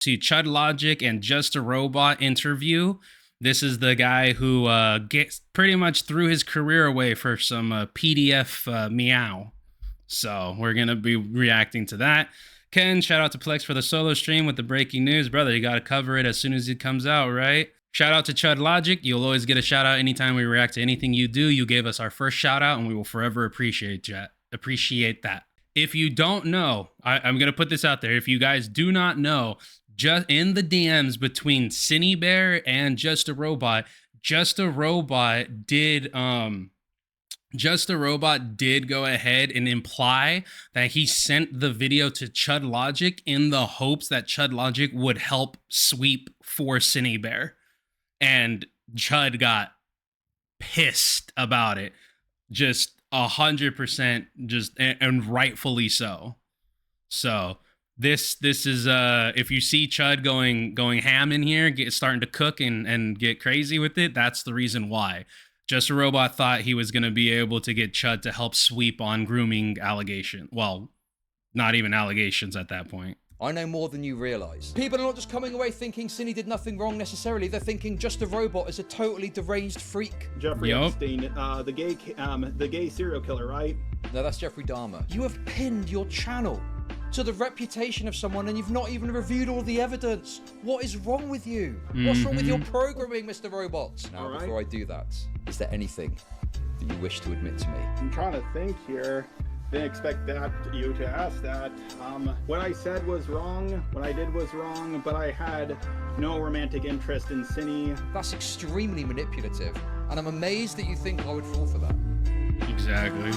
to Chud Logic and Just a Robot interview. This is the guy who gets pretty much threw his career away for some PDF meow. So we're going to be reacting to that. Ken, shout out to Plex for the solo stream with the breaking news. Brother, you got to cover it as soon as it comes out, right? Shout out to Chud Logic. You'll always get a shout out anytime we react to anything you do. You gave us our first shout out, and we will forever appreciate that. If you don't know, I'm going to put this out there. If you guys do not know, just in the DMs between Cinny Bear and Just a Robot did go ahead and imply that he sent the video to Chud Logic in the hopes that Chud Logic would help sweep for Cinny Bear. And Chud got pissed about it. Just 100%, just, and rightfully so. So this is if you see Chud going ham in here, starting to cook and get crazy with it, that's the reason why. Just a Robot thought he was going to be able to get Chud to help sweep on grooming allegations. Well, not even allegations at that point. I know more than you realise. People are not just coming away thinking Cinny did nothing wrong necessarily. They're thinking Just a Robot is a totally deranged freak. Jeffrey Epstein, the gay serial killer, right? No, that's Jeffrey Dahmer. You have pinned your channel to the reputation of someone and you've not even reviewed all the evidence. What is wrong with you? What's wrong with your programming, Mr. Robots? Now, before I do that, is there anything that you wish to admit to me? I'm trying to think here. Didn't expect you to ask that. What I said was wrong, what I did was wrong, but I had no romantic interest in Cinny. That's extremely manipulative, and I'm amazed that you think I would fall for that. Exactly.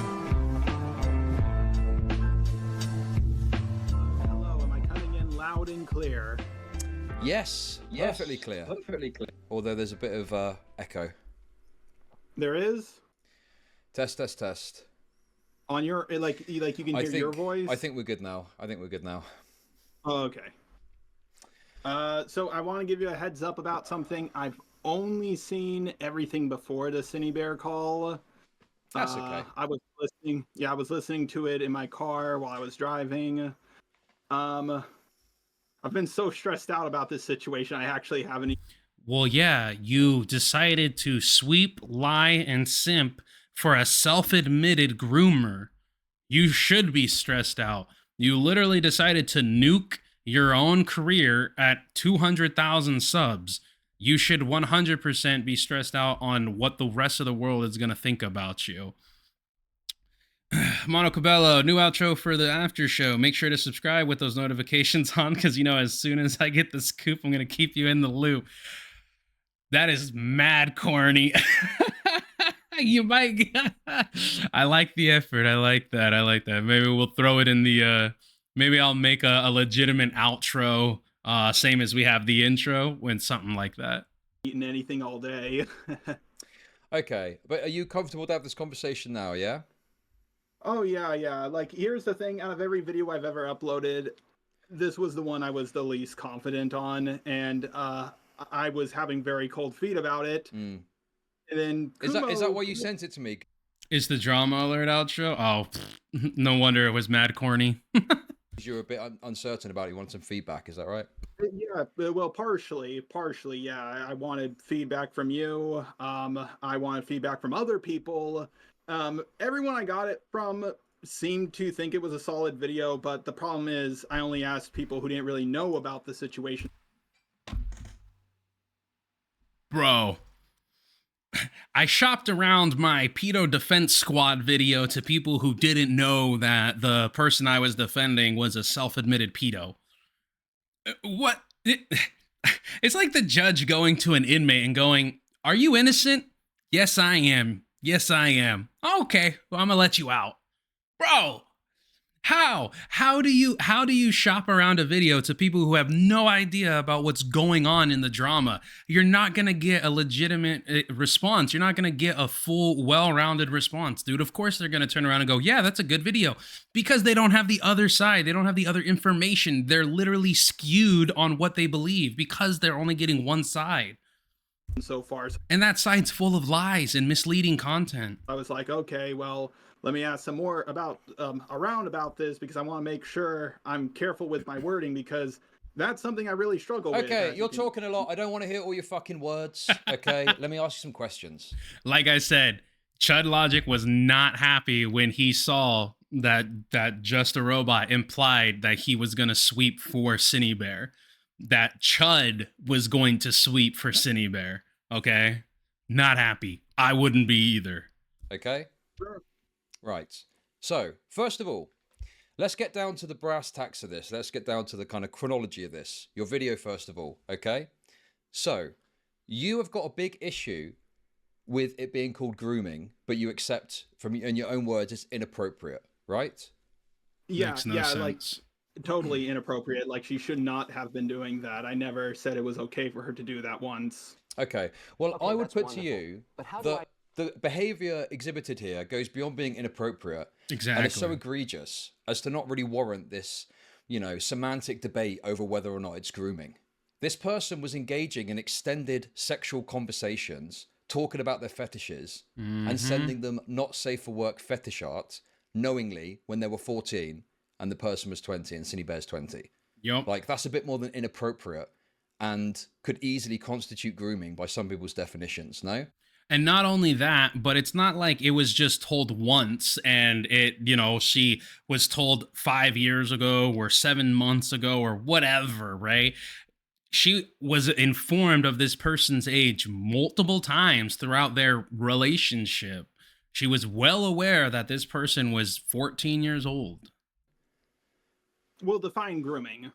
Hello, am I coming in loud and clear? Yes, perfectly clear. Perfectly clear. Although there's a bit of echo. There is? Test. On your, like you can hear your voice? I think we're good now. Oh, okay. So I want to give you a heads up about something. I've only seen everything before the Cinny Bear call. That's okay. I was listening to it in my car while I was driving. I've been so stressed out about this situation, I actually haven't. Well, yeah, you decided to sweep, lie, and simp for a self-admitted groomer. You should be stressed out. You literally decided to nuke your own career at 200,000 subs. You should 100% be stressed out on what the rest of the world is going to think about you. Mono Cabello, new outro for the after show. Make sure to subscribe with those notifications on, because, you know, as soon as I get the scoop, I'm going to keep you in the loop. That is mad corny. You might. I like the effort. I like that. Maybe we'll throw it in the. Maybe I'll make a legitimate outro, same as we have the intro, when something like that. Eating anything all day. Okay, but are you comfortable to have this conversation now? Yeah. Oh yeah. Like, here's the thing: out of every video I've ever uploaded, this was the one I was the least confident on, and I was having very cold feet about it. And then Kumo, is that why you sent it to me? Is the drama alert outro? Oh, no wonder it was mad corny. You're a bit uncertain about it. You want some feedback, is that right? Yeah, well, partially, yeah. I wanted feedback from you. I wanted feedback from other people. Everyone I got it from seemed to think it was a solid video, but the problem is I only asked people who didn't really know about the situation. Bro, I shopped around my pedo defense squad video to people who didn't know that the person I was defending was a self-admitted pedo. What? It's like the judge going to an inmate and going, "Are you innocent?" "Yes, I am. Yes, I am." "Okay, well, I'm gonna let you out." Bro, how do you shop around a video to people who have no idea about what's going on in the drama? You're not going to get a legitimate response. You're not going to get a full, well-rounded response, dude. Of course they're going to turn around and go, "Yeah, that's a good video," because they don't have the other side. They don't have the other information. They're literally skewed on what they believe because they're only getting one side. So far. And that side's full of lies and misleading content. I was like, okay, well, let me ask some more about about this, because I want to make sure I'm careful with my wording, because That's something I really struggle with. Okay, you're talking a lot. I don't want to hear all your fucking words. Okay, let me ask you some questions. Like I said, Chud Logic was not happy when he saw that Just a Robot implied that he was going to sweep for Cinny Bear. That Chud was going to sweep for Cinny Bear. Okay? Not happy. I wouldn't be either. Okay? Sure. Right. So, first of all, let's get down to the brass tacks of this. Let's get down to the kind of chronology of this. Your video, first of all, okay? So, you have got a big issue with it being called grooming, but you accept, from in your own words, it's inappropriate, right? Yeah, Makes no yeah, sense. like totally inappropriate. Like she should not have been doing that. I never said it was okay for her to do that once. Okay. Well, Okay, I would that's put wonderful. to you But how do that I... the behavior exhibited here goes beyond being inappropriate. Exactly. And it's so egregious as to not really warrant this, you know, semantic debate over whether or not it's grooming. This person was engaging in extended sexual conversations, talking about their fetishes, and sending them not safe for work fetish art knowingly when they were 14 and the person was 20 and Cinny Bear's 20. Yup. Like, that's a bit more than inappropriate and could easily constitute grooming by some people's definitions, no? And not only that, but it's not like it was just told once and it, you know, she was told 5 years ago or 7 months ago or whatever, right? She was informed of this person's age multiple times throughout their relationship. She was well aware that this person was 14 years old. We'll define grooming.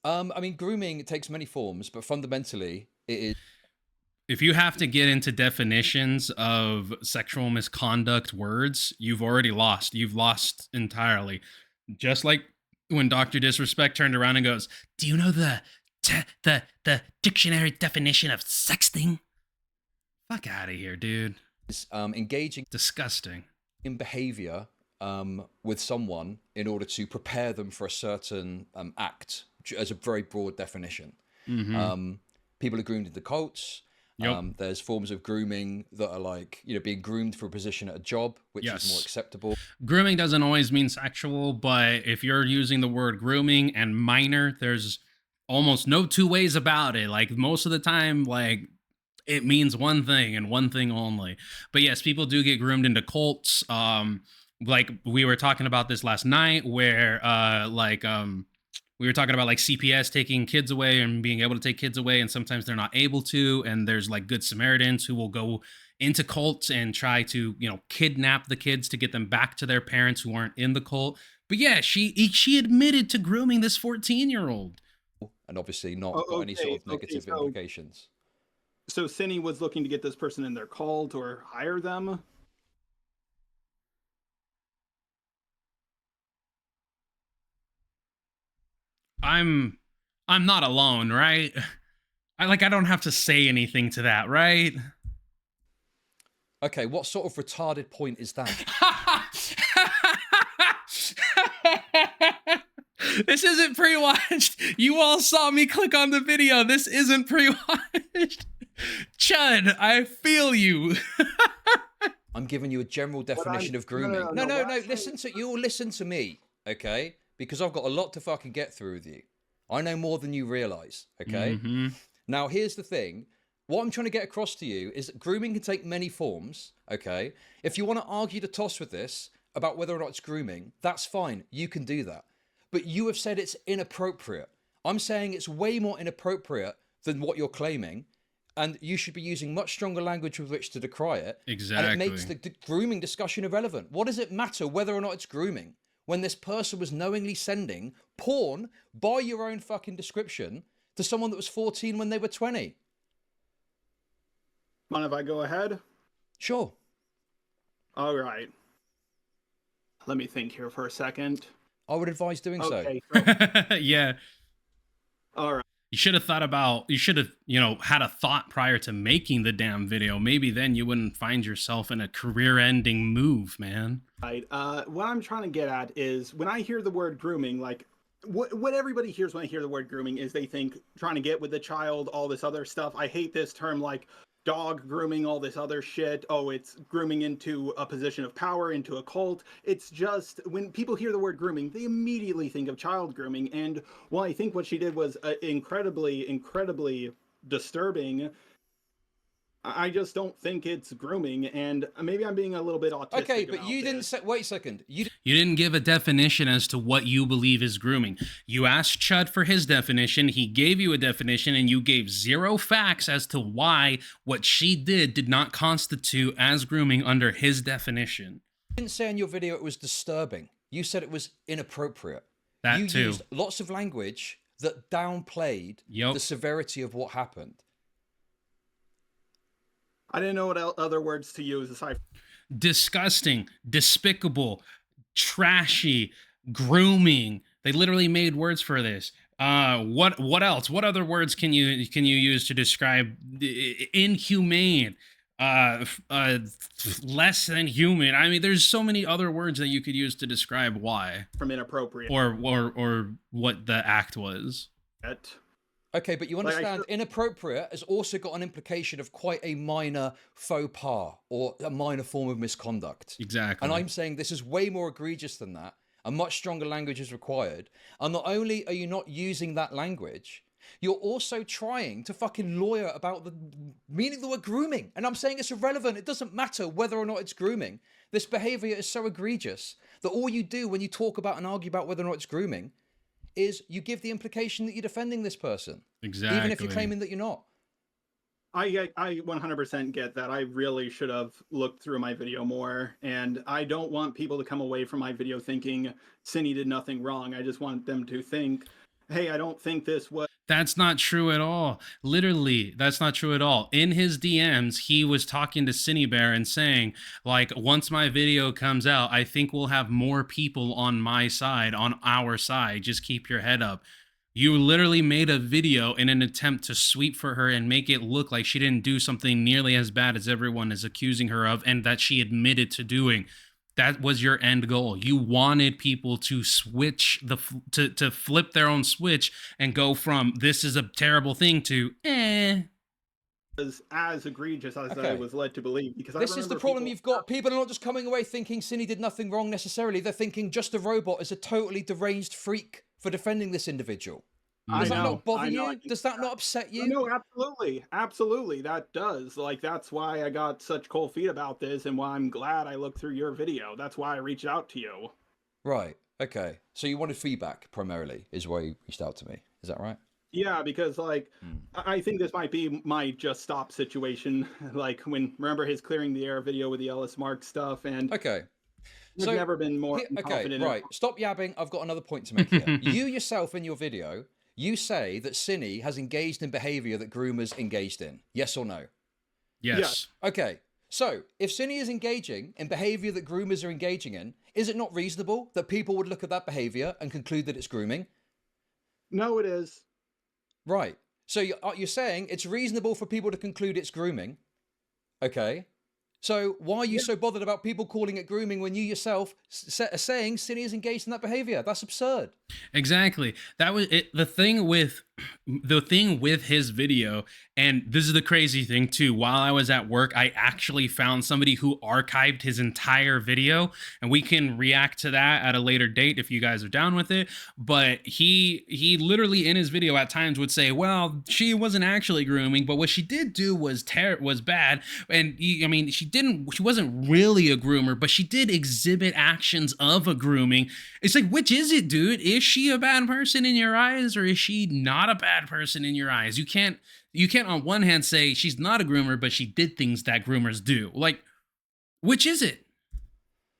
I mean, grooming takes many forms, but fundamentally, it is. If you have to get into definitions of sexual misconduct words, you've already lost. You've lost entirely. Just like when Dr. Disrespect turned around and goes, "Do you know the dictionary definition of sexting?" Fuck out of here, dude. Engaging Disgusting. in behavior with someone in order to prepare them for a certain act, as a very broad definition. People are groomed into cults. Yep. There's forms of grooming that are like, you know, being groomed for a position at a job, which is more acceptable. Grooming doesn't always mean sexual, but if you're using the word grooming and minor, there's almost no two ways about it. Like most of the time, like it means one thing and one thing only. But yes, people do get groomed into cults. Like we were talking about this last night where we were talking about like CPS taking kids away and being able to take kids away, and sometimes they're not able to. And there's like good Samaritans who will go into cults and try to, you know, kidnap the kids to get them back to their parents who aren't in the cult. But yeah, she admitted to grooming this 14-year-old. And obviously not got any sort of negative implications. So Cinny was looking to get this person in their cult or hire them? I'm not alone, right? I don't have to say anything to that, right? Okay, what sort of retarded point is that? This isn't pre-watched. You all saw me click on the video. This isn't pre-watched. Chud, I feel you. I'm giving you a general definition of grooming. No, listen to me, okay? Because I've got a lot to fucking get through with you. I know more than you realize, okay? Now, here's the thing. What I'm trying to get across to you is that grooming can take many forms, okay? If you want to argue the toss with this about whether or not it's grooming, that's fine. You can do that. But you have said it's inappropriate. I'm saying it's way more inappropriate than what you're claiming, and you should be using much stronger language with which to decry it. Exactly. And it makes the grooming discussion irrelevant. What does it matter whether or not it's grooming when this person was knowingly sending porn, by your own fucking description, to someone that was 14 when they were 20? Mind if I go ahead? Sure. All right. Let me think here for a second. I would advise doing Okay. Yeah. All right. You should have, you know, had a thought prior to making the damn video. Maybe then you wouldn't find yourself in a career-ending move, man. Right. What I'm trying to get at is when I hear the word grooming, like what everybody hears when I hear the word grooming is they think trying to get with the child, all this other stuff. I hate this term, like dog grooming, all this other shit. Oh, it's grooming into a position of power, into a cult. It's just, when people hear the word grooming, they immediately think of child grooming. And while I think what she did was incredibly disturbing, I just don't think it's grooming, and maybe I'm being a little bit autistic. Okay, but you didn't say. Wait a second. You didn't give a definition as to what you believe is grooming. You asked Chud for his definition. He gave you a definition, and you gave zero facts as to why what she did not constitute as grooming under his definition. You didn't say in your video it was disturbing. You said it was inappropriate. That you too. used lots of language that downplayed the severity of what happened. I didn't know what other words to use aside. Disgusting, despicable, trashy, grooming. They literally made words for this. What else? What other words can you use to describe inhumane, less than human? I mean, there's so many other words that you could use to describe why. From inappropriate. Or what the act was. Okay, but you understand, inappropriate has also got an implication of quite a minor faux pas or a minor form of misconduct. Exactly. And I'm saying this is way more egregious than that. A much stronger language is required. And not only are you not using that language, you're also trying to fucking lawyer about the meaning of the word grooming. And I'm saying it's irrelevant. It doesn't matter whether or not it's grooming. This behavior is so egregious that all you do when you talk about and argue about whether or not it's grooming is you give the implication that you're defending this person. Exactly. Even if you're claiming that you're not. I 100% get that. I really should have looked through my video more, and I don't want people to come away from my video thinking Cindy did nothing wrong. I just want them to think, hey, I don't think this was... That's not true at all. Literally, that's not true at all. In his DMs, he was talking to Cinebear and saying, like, once my video comes out, I think we'll have more people on my side, on our side. Just keep your head up. You literally made a video in an attempt to sweep for her and make it look like she didn't do something nearly as bad as everyone is accusing her of, and that she admitted to doing. That was your end goal. You wanted people to switch to flip their own switch and go from this is a terrible thing to as egregious as I was led to believe. Because this is the problem you've got. People are not just coming away thinking Cindy did nothing wrong necessarily. They're thinking Just a Robot is a totally deranged freak for defending this individual. Does that not bother you? Does that not upset you? No, absolutely, that does. Like, that's why I got such cold feet about this, and why I'm glad I looked through your video. That's why I reached out to you. Right. Okay. So you wanted feedback primarily, is why you reached out to me. Is that right? Yeah, because like I think this might be my Just Stop situation. Like, remember his clearing the air video with the Ellis Mark stuff, and okay. I've never been more confident. Right. Stop yabbing. I've got another point to make here. You yourself in your video, you say that Cindy has engaged in behavior that groomers engaged in. Yes or no? Yes. Okay. So if Cindy is engaging in behavior that groomers are engaging in, is it not reasonable that people would look at that behavior and conclude that it's grooming? No, it is. Right. So you're saying it's reasonable for people to conclude it's grooming. Okay. So why are you so bothered about people calling it grooming when you yourself are saying Cindy is engaged in that behavior? That's absurd. Exactly. That was it. The thing with his video, and this is the crazy thing too, while I was at work, I actually found somebody who archived his entire video, and we can react to that at a later date if you guys are down with it. But he literally in his video at times would say, well, she wasn't actually grooming, but what she did do was bad. And she wasn't really a groomer, but she did exhibit actions of a grooming. It's like, which is it, dude? Is she a bad person in your eyes, or is she not a bad person in your eyes? You can't on one hand say she's not a groomer, but she did things that groomers do. Like, which is it?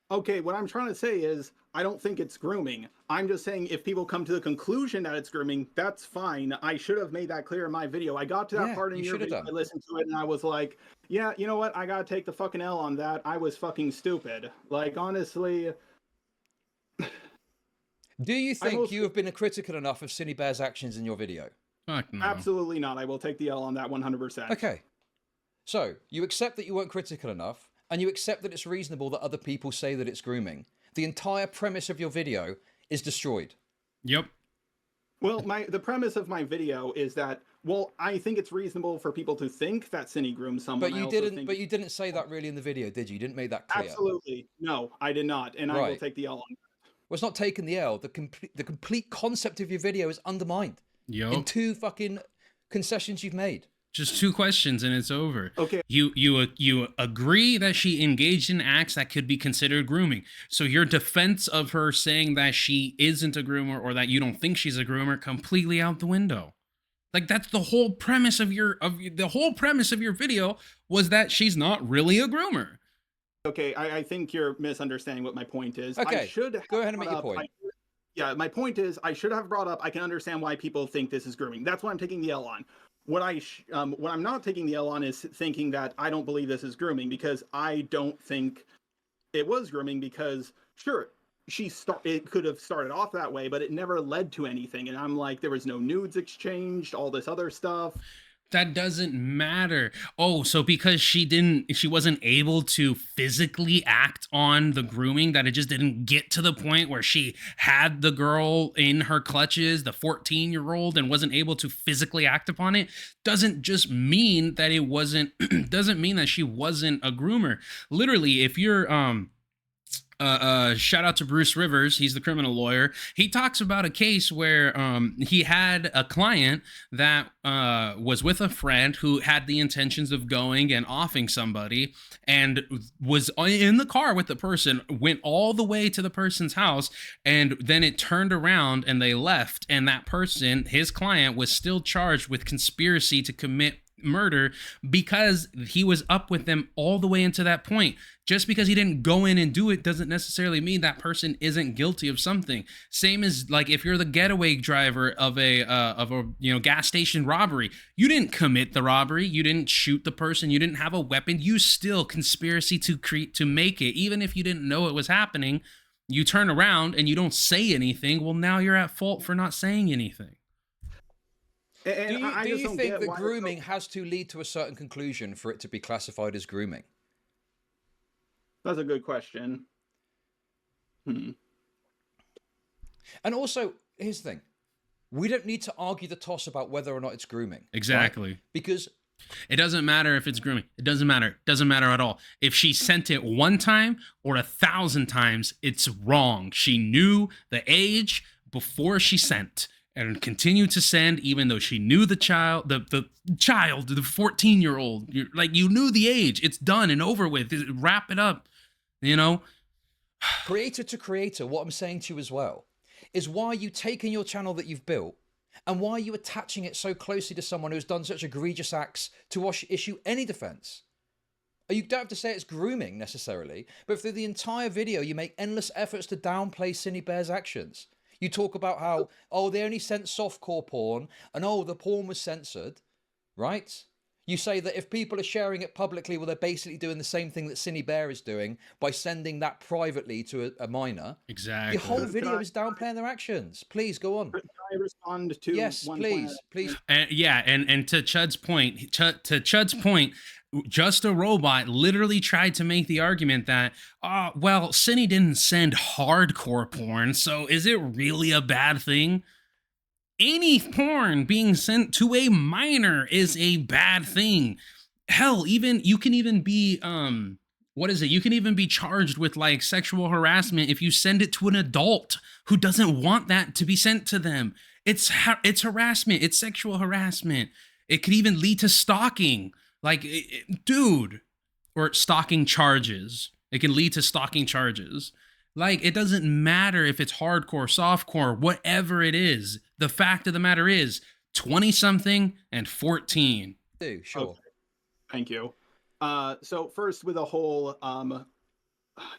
Okay, what I'm trying to say is I don't think it's grooming. I'm just saying if people come to the conclusion that it's grooming, that's fine. I should have made that clear in my video. I got to that part in your video, I listened to it, and I was like, yeah, you know what? I gotta take the fucking L on that. I was fucking stupid. Like, honestly... Do you think you have been critical enough of Cindy Bear's actions in your video? Fuck no. Absolutely not. I will take the L on that 100%. Okay. So, you accept that you weren't critical enough, and you accept that it's reasonable that other people say that it's grooming. The entire premise of your video is destroyed. Yep. Well, the premise of my video is that, well, I think it's reasonable for people to think that Cindy groomed someone. But you didn't. But you didn't say that really in the video, did you? You didn't make that clear. Absolutely no, I did not, and I will take the L on that. Well, it's not taking the L. The complete concept of your video is undermined in 2 fucking concessions you've made. Just 2 questions and it's over. Okay. You agree that she engaged in acts that could be considered grooming. So your defense of her saying that she isn't a groomer or that you don't think she's a groomer completely out the window. Like, that's the whole premise of your video, was that she's not really a groomer. Okay, I think you're misunderstanding what my point is. Okay, I should go ahead and make your point. My point is I should have brought up. I can understand why people think this is grooming. That's why I'm taking the L on. What I'm not taking the L on is thinking that I don't believe this is grooming, because I don't think it was grooming, because sure, it could have started off that way, but it never led to anything. And I'm like, there was no nudes exchanged, all this other stuff. That doesn't matter. Oh, so because she wasn't able to physically act on the grooming, that it just didn't get to the point where she had the girl in her clutches, the 14-year-old, and wasn't able to physically act upon it, doesn't just mean that it wasn't, doesn't mean that she wasn't a groomer. Literally, if you're, shout out to Bruce Rivers, he's the criminal lawyer. He talks about a case where he had a client that was with a friend who had the intentions of going and offing somebody, and was in the car with the person, went all the way to the person's house, and then it turned around and they left, and that person, his client, was still charged with conspiracy to commit murder because he was up with them all the way into that point. Just because he didn't go in and do it doesn't necessarily mean that person isn't guilty of something. Same as, like, if you're the getaway driver of a gas station robbery, you didn't commit the robbery, you didn't shoot the person, you didn't have a weapon, you still conspiracy to make it. Even if you didn't know it was happening, you turn around and you don't say anything, well, now you're at fault for not saying anything. And do you think that grooming has to lead to a certain conclusion for it to be classified as grooming? That's a good question. And also, here's the thing. We don't need to argue the toss about whether or not it's grooming. Exactly. Right? Because it doesn't matter if it's grooming. It doesn't matter. It doesn't matter at all. If she sent it 1 time or 1,000 times, it's wrong. She knew the age before she sent, and continued to send, even though she knew the child, the 14-year-old. You knew the age. It's done and over with. Wrap it up, you know? Creator to creator, what I'm saying to you as well is, why are you taking your channel that you've built, and why are you attaching it so closely to someone who's done such egregious acts to issue any defense? You don't have to say it's grooming necessarily, but through the entire video, you make endless efforts to downplay Cindy Bear's actions. You talk about how, oh, they only sent softcore porn, and oh, the porn was censored, right? You say that if people are sharing it publicly, well, they're basically doing the same thing that Cindy Bear is doing by sending that privately to a minor. Exactly. The whole video is downplaying their actions. Please go on. Can I respond to? Yes, please. And to Chud's point, Just a Robot literally tried to make the argument that, well, Cindy didn't send hardcore porn, so is it really a bad thing? Any porn being sent to a minor is a bad thing. Hell, you can even be you can even be charged with like sexual harassment if you send it to an adult who doesn't want that to be sent to them. It's harassment. It's sexual harassment. It could even lead to stalking. Or stalking charges. It can lead to stalking charges. Like, it doesn't matter if it's hardcore, softcore, whatever it is. The fact of the matter is, 20-something and 14. Sure. Okay. Thank you. So first, with a whole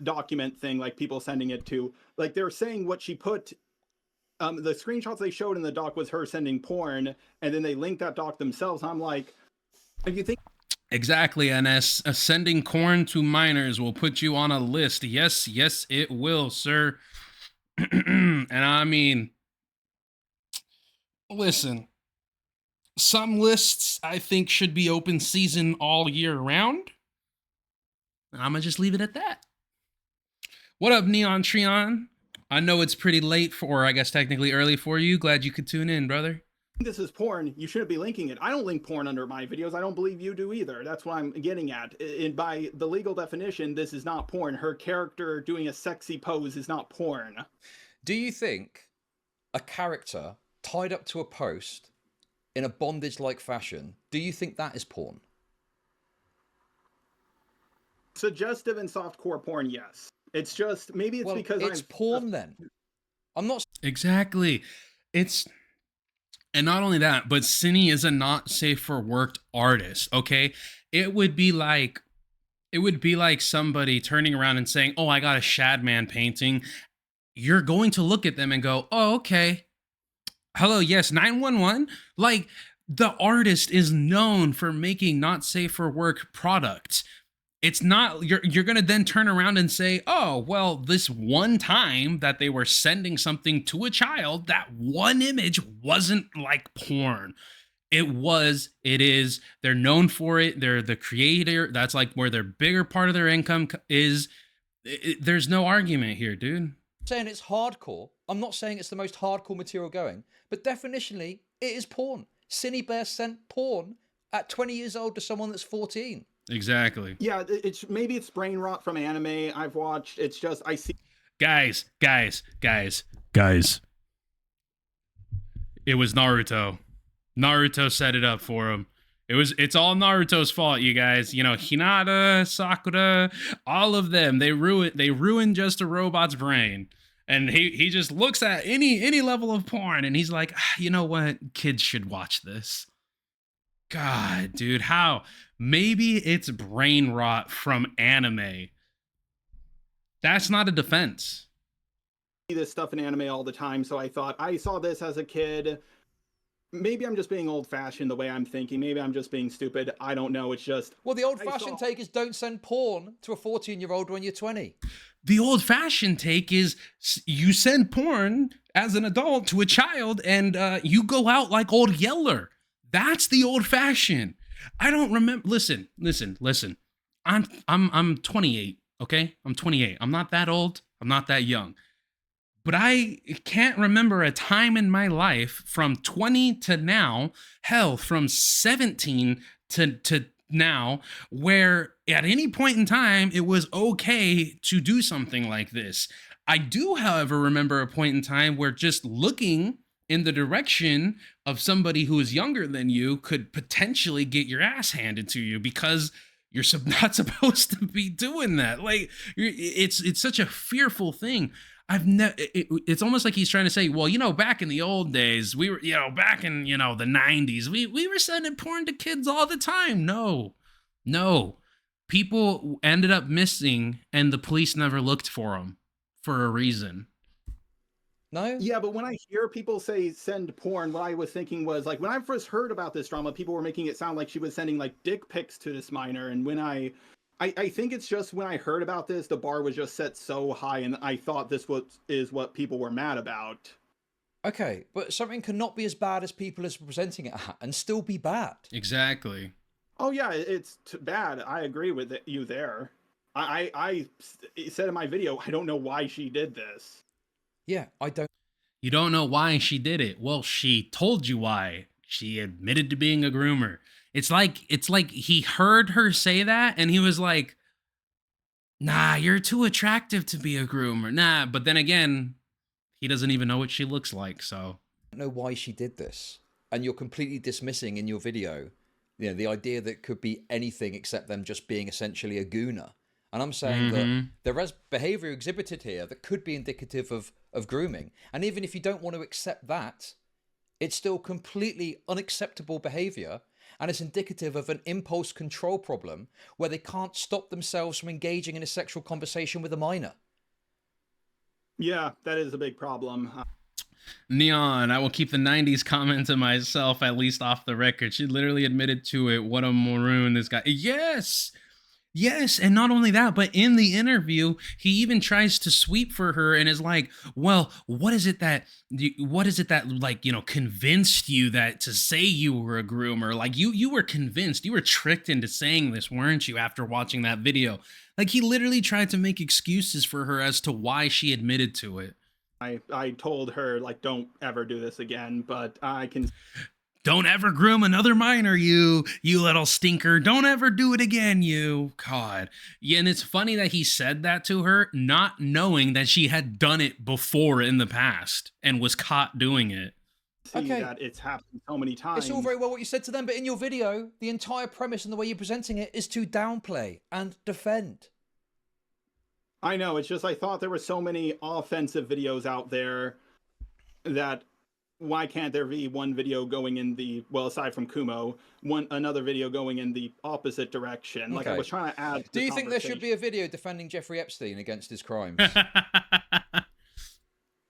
document thing, like people sending it to, like, they're saying what she put. The screenshots they showed in the doc was her sending porn, and then they linked that doc themselves. I'm like, if you think. Exactly, NS. Sending corn to minors will put you on a list. Yes, it will, sir. And I mean, listen, some lists I think should be open season all year round. I'm going to just leave it at that. What up, Neon Treon? I know it's pretty late for, I guess technically early for you. Glad you could tune in, brother. This is porn, you shouldn't be linking it. I don't link porn under my videos. I don't believe you do either. That's what I'm getting at. By the legal definition, this is not porn. Her character doing a sexy pose is not porn. Do you think a character tied up to a post in a bondage-like fashion, do you think that is porn? Suggestive and softcore porn, yes. It's just, maybe it's because it's porn then. I'm not... Exactly. And not only that, but Cinny is a not safe for work artist, okay? It would be like somebody turning around and saying, oh, I got a Shadman painting. You're going to look at them and go, oh, okay. Hello, yes, 911? Like, the artist is known for making not safe for work products. It's not, you're going to then turn around and say, oh, well, this one time that they were sending something to a child, that one image wasn't like porn. It is, they're known for it. They're the creator. That's like where their bigger part of their income is. There's no argument here, dude. I'm saying it's hardcore. I'm not saying it's the most hardcore material going, but definitionally, it is porn. Cinny Bear sent porn at 20 years old to someone that's 14. Exactly. Yeah, maybe it's brain rot from anime I've watched. It's just, I see. Guys. It was Naruto. Naruto set it up for him. It's all Naruto's fault, you guys. You know, Hinata, Sakura, all of them. They ruined Just a Robot's brain. And he just looks at any level of porn and he's like, you know what? Kids should watch this. God, dude, how? Maybe it's brain rot from anime. That's not a defense. I see this stuff in anime all the time, so I thought, I saw this as a kid. Maybe I'm just being old-fashioned the way I'm thinking. Maybe I'm just being stupid. I don't know. It's just... Well, the old-fashioned take is don't send porn to a 14-year-old when you're 20. The old-fashioned take is you send porn as an adult to a child and you go out like Old Yeller. That's the old-fashioned. I don't remember. Listen. I'm 28, okay? I'm 28. I'm not that old. I'm not that young. But I can't remember a time in my life from 20 to now, hell, from 17 to now, where at any point in time, it was okay to do something like this. I do, however, remember a point in time where just looking in the direction of somebody who is younger than you could potentially get your ass handed to you because you're not supposed to be doing that. Like, it's such a fearful thing. It's almost like he's trying to say, well, you know, back in the old days, we were, you know, back in, you know, the 90s, we were sending porn to kids all the time. No. People ended up missing and the police never looked for them for a reason. No? Yeah, but when I hear people say send porn, what I was thinking was, like, when I first heard about this drama, people were making it sound like she was sending, like, dick pics to this minor. And when I think it's just when I heard about this, the bar was just set so high, and I thought this is what people were mad about. Okay, but something cannot be as bad as people are presenting it at and still be bad. Exactly. Oh, yeah, it's bad. I agree with you there. I said in my video, I don't know why she did this. Yeah, I don't. You don't know why she did it. Well, she told you why. She admitted to being a groomer. It's like he heard her say that and he was like, nah, you're too attractive to be a groomer. Nah, but then again, he doesn't even know what she looks like, so. I don't know why she did this. And you're completely dismissing in your video, you know, the idea that it could be anything except them just being essentially a gooner. And I'm saying that there is behavior exhibited here that could be indicative of grooming. And even if you don't want to accept that, it's still completely unacceptable behavior. And it's indicative of an impulse control problem where they can't stop themselves from engaging in a sexual conversation with a minor. Yeah, that is a big problem. Neon, I will keep the 90s comment to myself, at least off the record. She literally admitted to it. What a maroon this guy. Yes, and not only that, but in the interview, he even tries to sweep for her and is like, well, what is it that like, you know, convinced you that to say you were a groomer? Like, you were convinced, you were tricked into saying this, weren't you, after watching that video? Like, he literally tried to make excuses for her as to why she admitted to it. I told her, like, don't ever do this again, but I can. Don't ever groom another minor, you little stinker. Don't ever do it again, you. God. Yeah, and it's funny that he said that to her, not knowing that she had done it before in the past and was caught doing it. See that it's happened so many times. It's all very well what you said to them, but in your video, the entire premise and the way you're presenting it is to downplay and defend. I know, it's just I thought there were so many offensive videos out there that why can't there be one video going in the, well, aside from Kumo, another video going in the opposite direction? Like, I was trying to add. Do you think there should be a video defending Jeffrey Epstein against his crimes?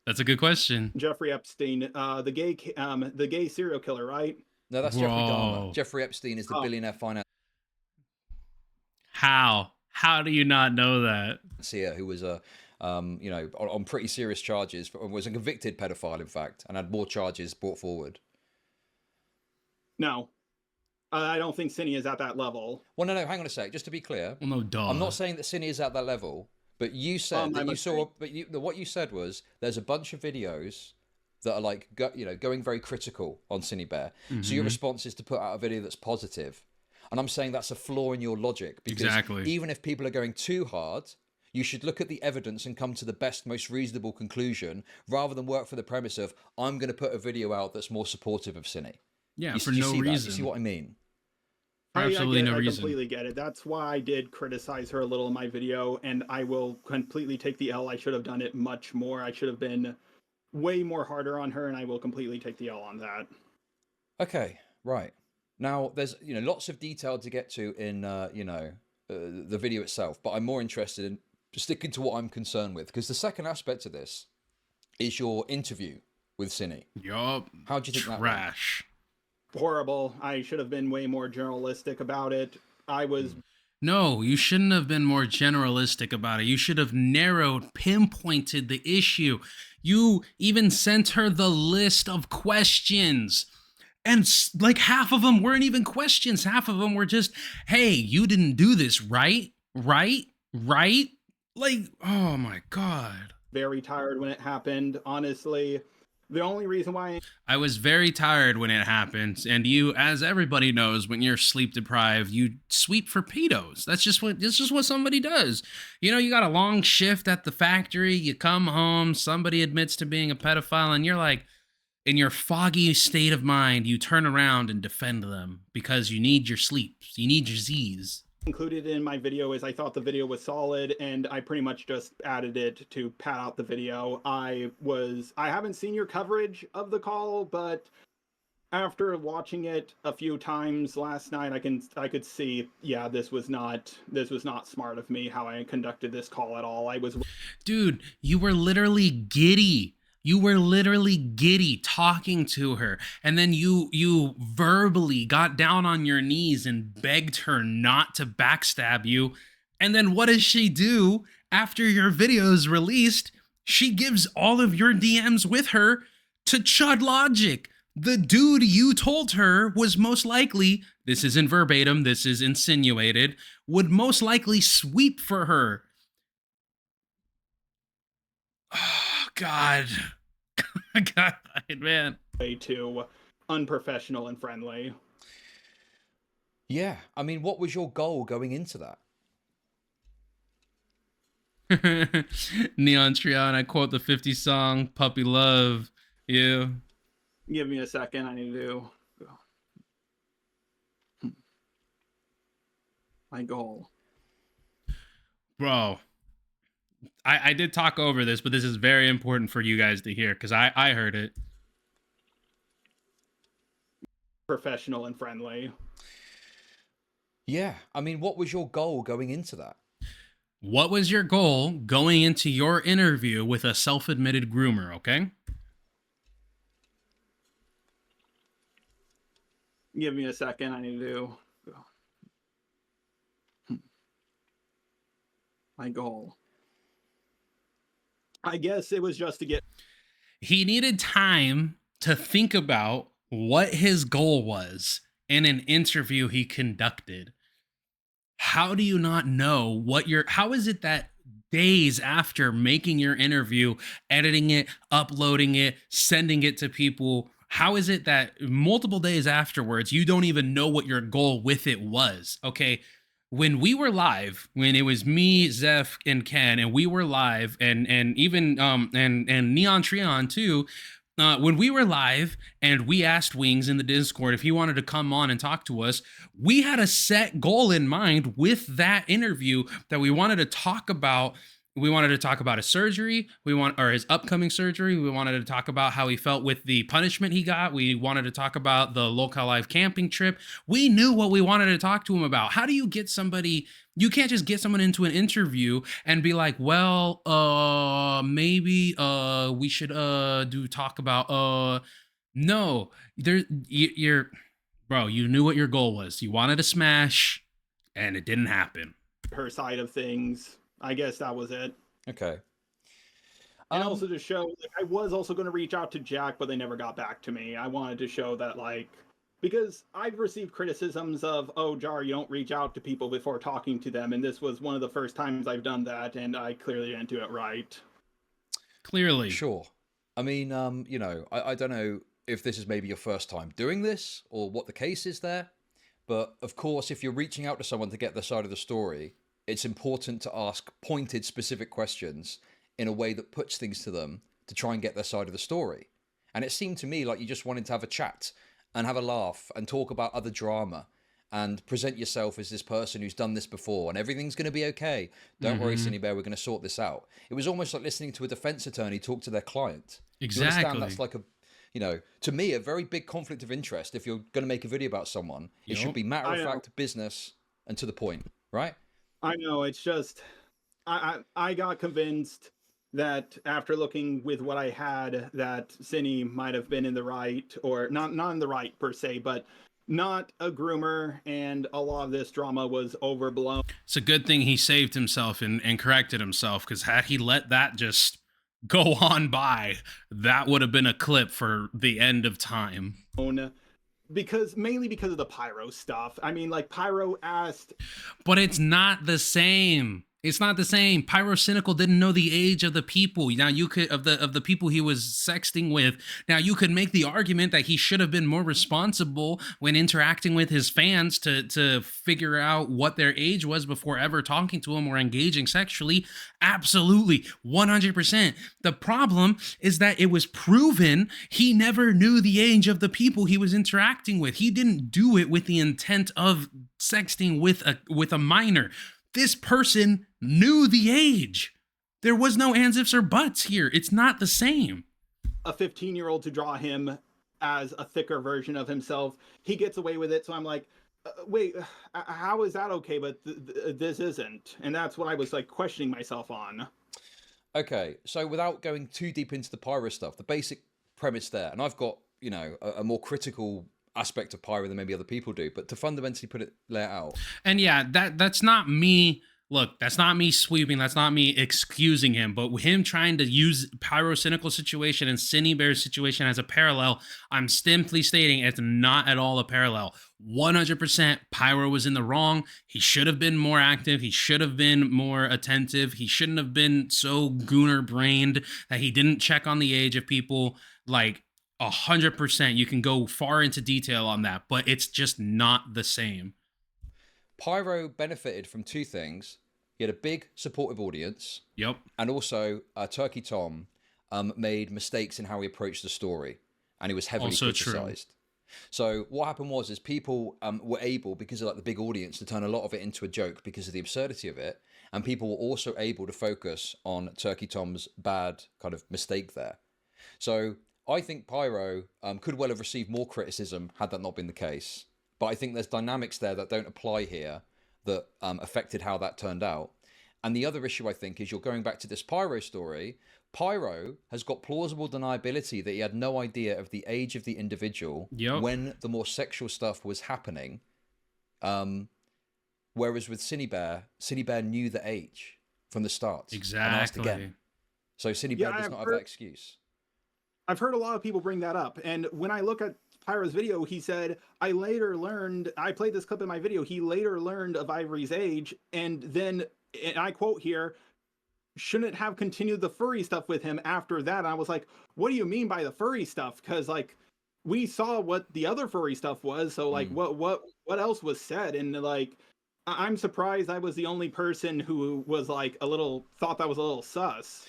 That's a good question. Jeffrey Epstein, the gay serial killer, right? No, that's Jeffrey Dahmer. Jeffrey Epstein is the billionaire finance. How do you not know that? Who was on pretty serious charges, was a convicted pedophile, in fact, and had more charges brought forward. No, I don't think Cine is at that level. Well, no, hang on a sec. Just to be clear, well, no, duh. I'm not saying that Cine is at that level, but you said that you saw. But what you said was there's a bunch of videos that are like going very critical on Cine Bear. Mm-hmm. So your response is to put out a video that's positive. And I'm saying that's a flaw in your logic, because even if people are going too hard, you should look at the evidence and come to the best, most reasonable conclusion, rather than work for the premise of, I'm going to put a video out that's more supportive of Cine. Yeah, for no reason. You see what I mean? Absolutely no reason. I completely get it. That's why I did criticize her a little in my video, and I will completely take the L. I should have done it much more. I should have been way more harder on her, and I will completely take the L on that. Okay, right. Now, there's lots of detail to get to in the video itself, but I'm more interested in sticking to what I'm concerned with, because the second aspect of this is your interview with Cine. Yup. How do you think that went? Trash. Horrible. I should have been way more journalistic about it. No, you shouldn't have been more generalistic about it. You should have pinpointed the issue. You even sent her the list of questions. And like half of them weren't even questions. Half of them were just, hey, you didn't do this, right? Right? Like, oh my God. Very tired when it happened. Honestly, the only reason why I was very tired when it happened. And you, as everybody knows, when you're sleep deprived, you sweep for pedos. That's just what somebody does. You got a long shift at the factory. You come home, somebody admits to being a pedophile, and you're like, in your foggy state of mind, you turn around and defend them because you need your sleep. You need your Z's. Included in my video is I thought the video was solid, and I pretty much just added it to pad out the video. I haven't seen your coverage of the call, but after watching it a few times last night, I could see, yeah, this was not smart of me how I conducted this call at all. Dude, you were literally giddy. You were literally giddy talking to her, and then you verbally got down on your knees and begged her not to backstab you. And then what does she do after your video is released? She gives all of your DMs with her to Chud Logic, the dude you told her was most likely, this isn't verbatim, this is insinuated, would most likely sweep for her. Oh, God. God, man. Way too unprofessional and friendly. Yeah, I mean, what was your goal going into that? Neon Trion, I quote the 50 song, Puppy Love. Yeah. Give me a second, I need to go. My goal. Bro. I did talk over this, but this is very important for you guys to hear, because I heard it. Professional and friendly. Yeah, I mean, what was your goal going into that? What was your goal going into your interview with a self-admitted groomer, okay? Give me a second, I need to go. My goal. I guess it was just to get... He needed time to think about what his goal was in an interview he conducted. How do you not know what how is it that days after making your interview, editing it, uploading it, sending it to people. How is it that multiple days afterwards, you don't even know what your goal with it was? Okay. When we were live, when it was me, Zeph, and Ken, and we were live, and even and Neon Treon too, when we were live and we asked Wings in the Discord if he wanted to come on and talk to us, we had a set goal in mind with that interview that we wanted to talk about. We wanted to talk about his surgery, or his upcoming surgery. We wanted to talk about how he felt with the punishment he got. We wanted to talk about the local live camping trip. We knew what we wanted to talk to him about. How do you get somebody? You can't just get someone into an interview and be like, well, maybe we should talk about no, you're bro, you knew what your goal was. You wanted to smash and it didn't happen. Her side of things. I guess that was it. Okay. And also to show, like, I was also going to reach out to Jack, but they never got back to me. I wanted to show that, like, because I've received criticisms of, oh, Jar, you don't reach out to people before talking to them, and this was one of the first times I've done that, and I clearly didn't do it right. Clearly. Sure. I mean, you know, I don't know if this is maybe your first time doing this, or what the case is there, but of course, if you're reaching out to someone to get their side of the story, it's important to ask pointed, specific questions in a way that puts things to them to try and get their side of the story. And it seemed to me like you just wanted to have a chat and have a laugh and talk about other drama and present yourself as this person who's done this before and everything's going to be okay. Don't worry, Cindy Bear, we're going to sort this out. It was almost like listening to a defense attorney talk to their client. Exactly. You understand? That's like a, you know, to me, a very big conflict of interest. If you're going to make a video about someone, it should be matter of fact, business, and to the point, right? I know, it's just, I got convinced that after looking with what I had, that Cinny might have been in the right, or not in the right per se, but not a groomer, and a lot of this drama was overblown. It's a good thing he saved himself and corrected himself, because had he let that just go on by, that would have been a clip for the end of time. Mainly because of the Pyro stuff. I mean, like, Pyro asked... But it's not the same. It's not the same. Pyro Cynical didn't know the age of the people. Now you could of the people he was sexting with. Now you could make the argument that he should have been more responsible when interacting with his fans to figure out what their age was before ever talking to him or engaging sexually. Absolutely, 100%. The problem is that it was proven he never knew the age of the people he was interacting with. He didn't do it with the intent of sexting with a minor. This person knew the age. There was no ands, ifs, or buts here. It's not the same. A 15-year-old to draw him as a thicker version of himself. He gets away with it, so I'm like, wait, how is that okay, but this isn't? And that's what I was, like, questioning myself on. Okay, so without going too deep into the Pyro stuff, the basic premise there, and I've got, you know, a more critical aspect of Pyro than maybe other people do, but to fundamentally lay it out. And yeah, that's not me. Look, that's not me sweeping. That's not me excusing him. But him trying to use Pyro Cynical situation and Cinny Bear's situation as a parallel, I'm simply stating it's not at all a parallel. 100% Pyro was in the wrong. He should have been more active. He should have been more attentive. He shouldn't have been so gooner-brained that he didn't check on the age of people. Like, 100%, you can go far into detail on that, but it's just not the same. Pyro benefited from two things. He had a big supportive audience. Yep. And also, Turkey Tom made mistakes in how he approached the story, and he was heavily criticized. True. So what happened was people were able, because of like the big audience, to turn a lot of it into a joke because of the absurdity of it, and people were also able to focus on Turkey Tom's bad kind of mistake there. So I think Pyro could well have received more criticism had that not been the case. But I think there's dynamics there that don't apply here that affected how that turned out. And the other issue, I think, is you're going back to this Pyro story. Pyro has got plausible deniability that he had no idea of the age of the individual when the more sexual stuff was happening. Whereas with Cinny Bear knew the age from the start. Exactly. And asked again. So Cinny Bear does not have that excuse. I've heard a lot of people bring that up. And when I look at Pyro's video, he said, I played this clip in my video, he later learned of Ivory's age, and then, and I quote here, shouldn't have continued the furry stuff with him after that. And I was like, what do you mean by the furry stuff? Because like we saw what the other furry stuff was, so like what else was said? And like I'm surprised I was the only person who was like thought that was a little sus.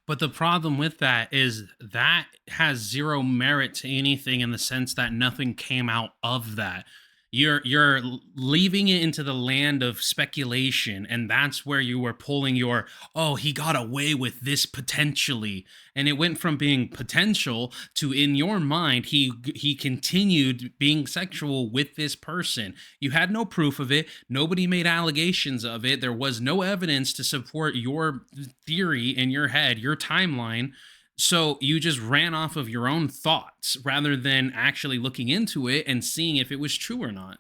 But the problem with that is that has zero merit to anything in the sense that nothing came out of that. You're leaving it into the land of speculation, and that's where you were pulling your, oh, he got away with this potentially. And it went from being potential to, in your mind, he continued being sexual with this person. You had no proof of it. Nobody made allegations of it. There was no evidence to support your theory in your head, your timeline. So you just ran off of your own thoughts rather than actually looking into it and seeing if it was true or not.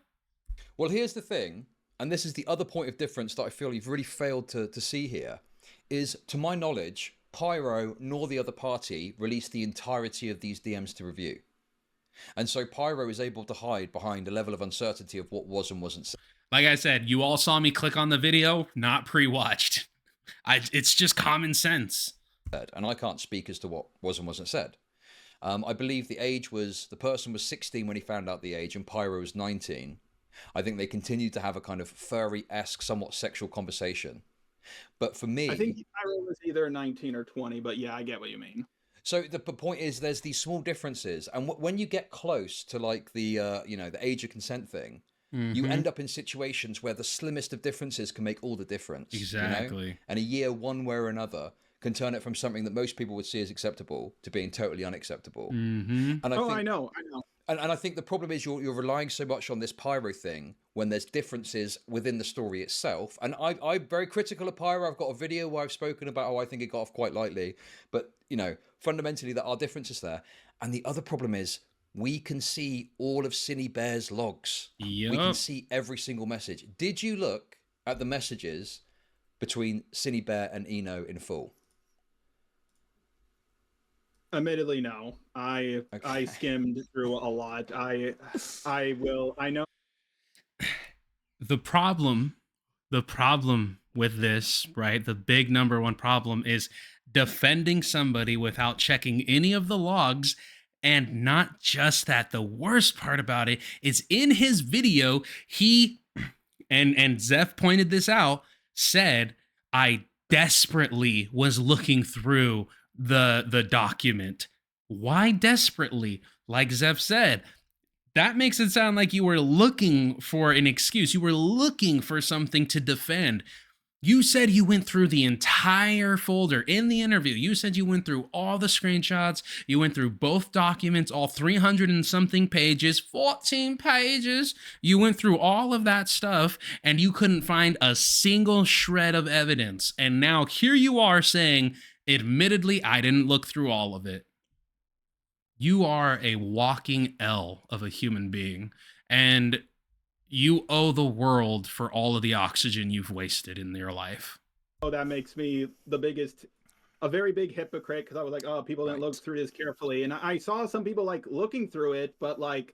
Well, here's the thing, and this is the other point of difference that I feel you've really failed to see here, is, to my knowledge, Pyro nor the other party released the entirety of these DMs to review. And so Pyro is able to hide behind a level of uncertainty of what was and wasn't said. Like I said, you all saw me click on the video, not pre-watched. It's just common sense. And I can't speak as to what was and wasn't said. I believe the person was 16 when he found out the age, and Pyro was 19. I think they continued to have a kind of furry-esque, somewhat sexual conversation. But for me, I think Pyro was either 19 or 20, but yeah, I get what you mean. So the point is, there's these small differences, and when you get close to like the the age of consent thing, you end up in situations where the slimmest of differences can make all the difference. Exactly. You know? And a year one way or another can turn it from something that most people would see as acceptable to being totally unacceptable. And I know. And I think the problem is you're relying so much on this Pyro thing when there's differences within the story itself. And I'm very critical of Pyro. I've got a video where I've spoken about how I think it got off quite lightly. But, fundamentally there are differences there. And the other problem is we can see all of Cine Bear's logs. Yep. We can see every single message. Did you look at the messages between Cine Bear and Eno in full? Admittedly, no. I skimmed through a lot. I know. The problem with this, right? The big number one problem is defending somebody without checking any of the logs. And not just that, the worst part about it is in his video, he, and Zeph pointed this out, said, I desperately was looking through the document. Why desperately? Like Zeph said, that makes it sound like you were looking for an excuse. You were looking for something to defend. You said you went through the entire folder in the interview. You said you went through all the screenshots. You went through both documents, all 300 and something pages, 14 pages. You went through all of that stuff and you couldn't find a single shred of evidence. And now here you are saying, admittedly, I didn't look through all of it. You are a walking L of a human being, and you owe the world for all of the oxygen you've wasted in your life. Oh, that makes me a very big hypocrite, because I was like, oh, people didn't look through this carefully. And I saw some people like looking through it, but like,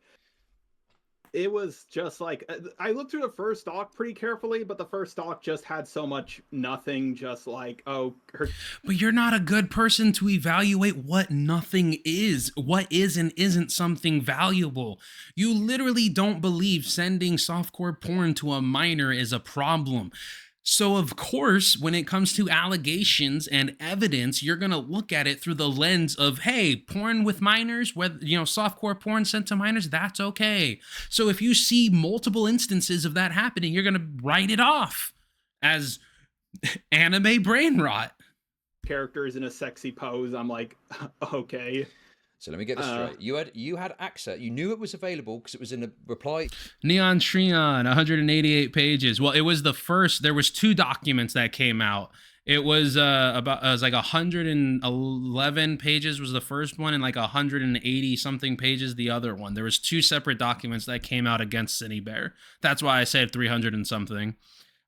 it was just like, I looked through the first doc pretty carefully, but the first doc just had so much nothing, just like, oh. But you're not a good person to evaluate what nothing is, what is and isn't something valuable. You literally don't believe sending softcore porn to a minor is a problem. So of course, when it comes to allegations and evidence, you're going to look at it through the lens of, hey, porn with minors, whether, softcore porn sent to minors, that's okay. So if you see multiple instances of that happening, you're going to write it off as anime brain rot. Characters in a sexy pose. I'm like, okay. So let me get this straight. You had access. You knew it was available because it was in the reply. Neon Treon, 188 pages. Well, it was the first. There was 2 documents that came out. It was it was like 111 pages was the first one, and like 180 something pages the other one. There was 2 separate documents that came out against Cine Bear. That's why I said 300 and something.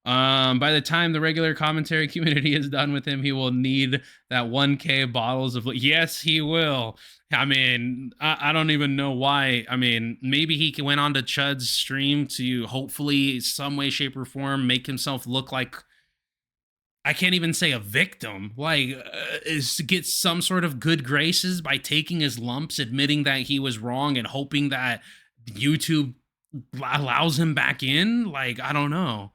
By the time the regular commentary community is done with him, he will need that 1K bottles of. Yes, he will. I mean, I don't even know why. I mean, maybe he went on to Chud's stream to hopefully some way, shape, or form make himself look like I can't even say a victim, like, is get some sort of good graces by taking his lumps, admitting that he was wrong, and hoping that YouTube allows him back in. Like, I don't know.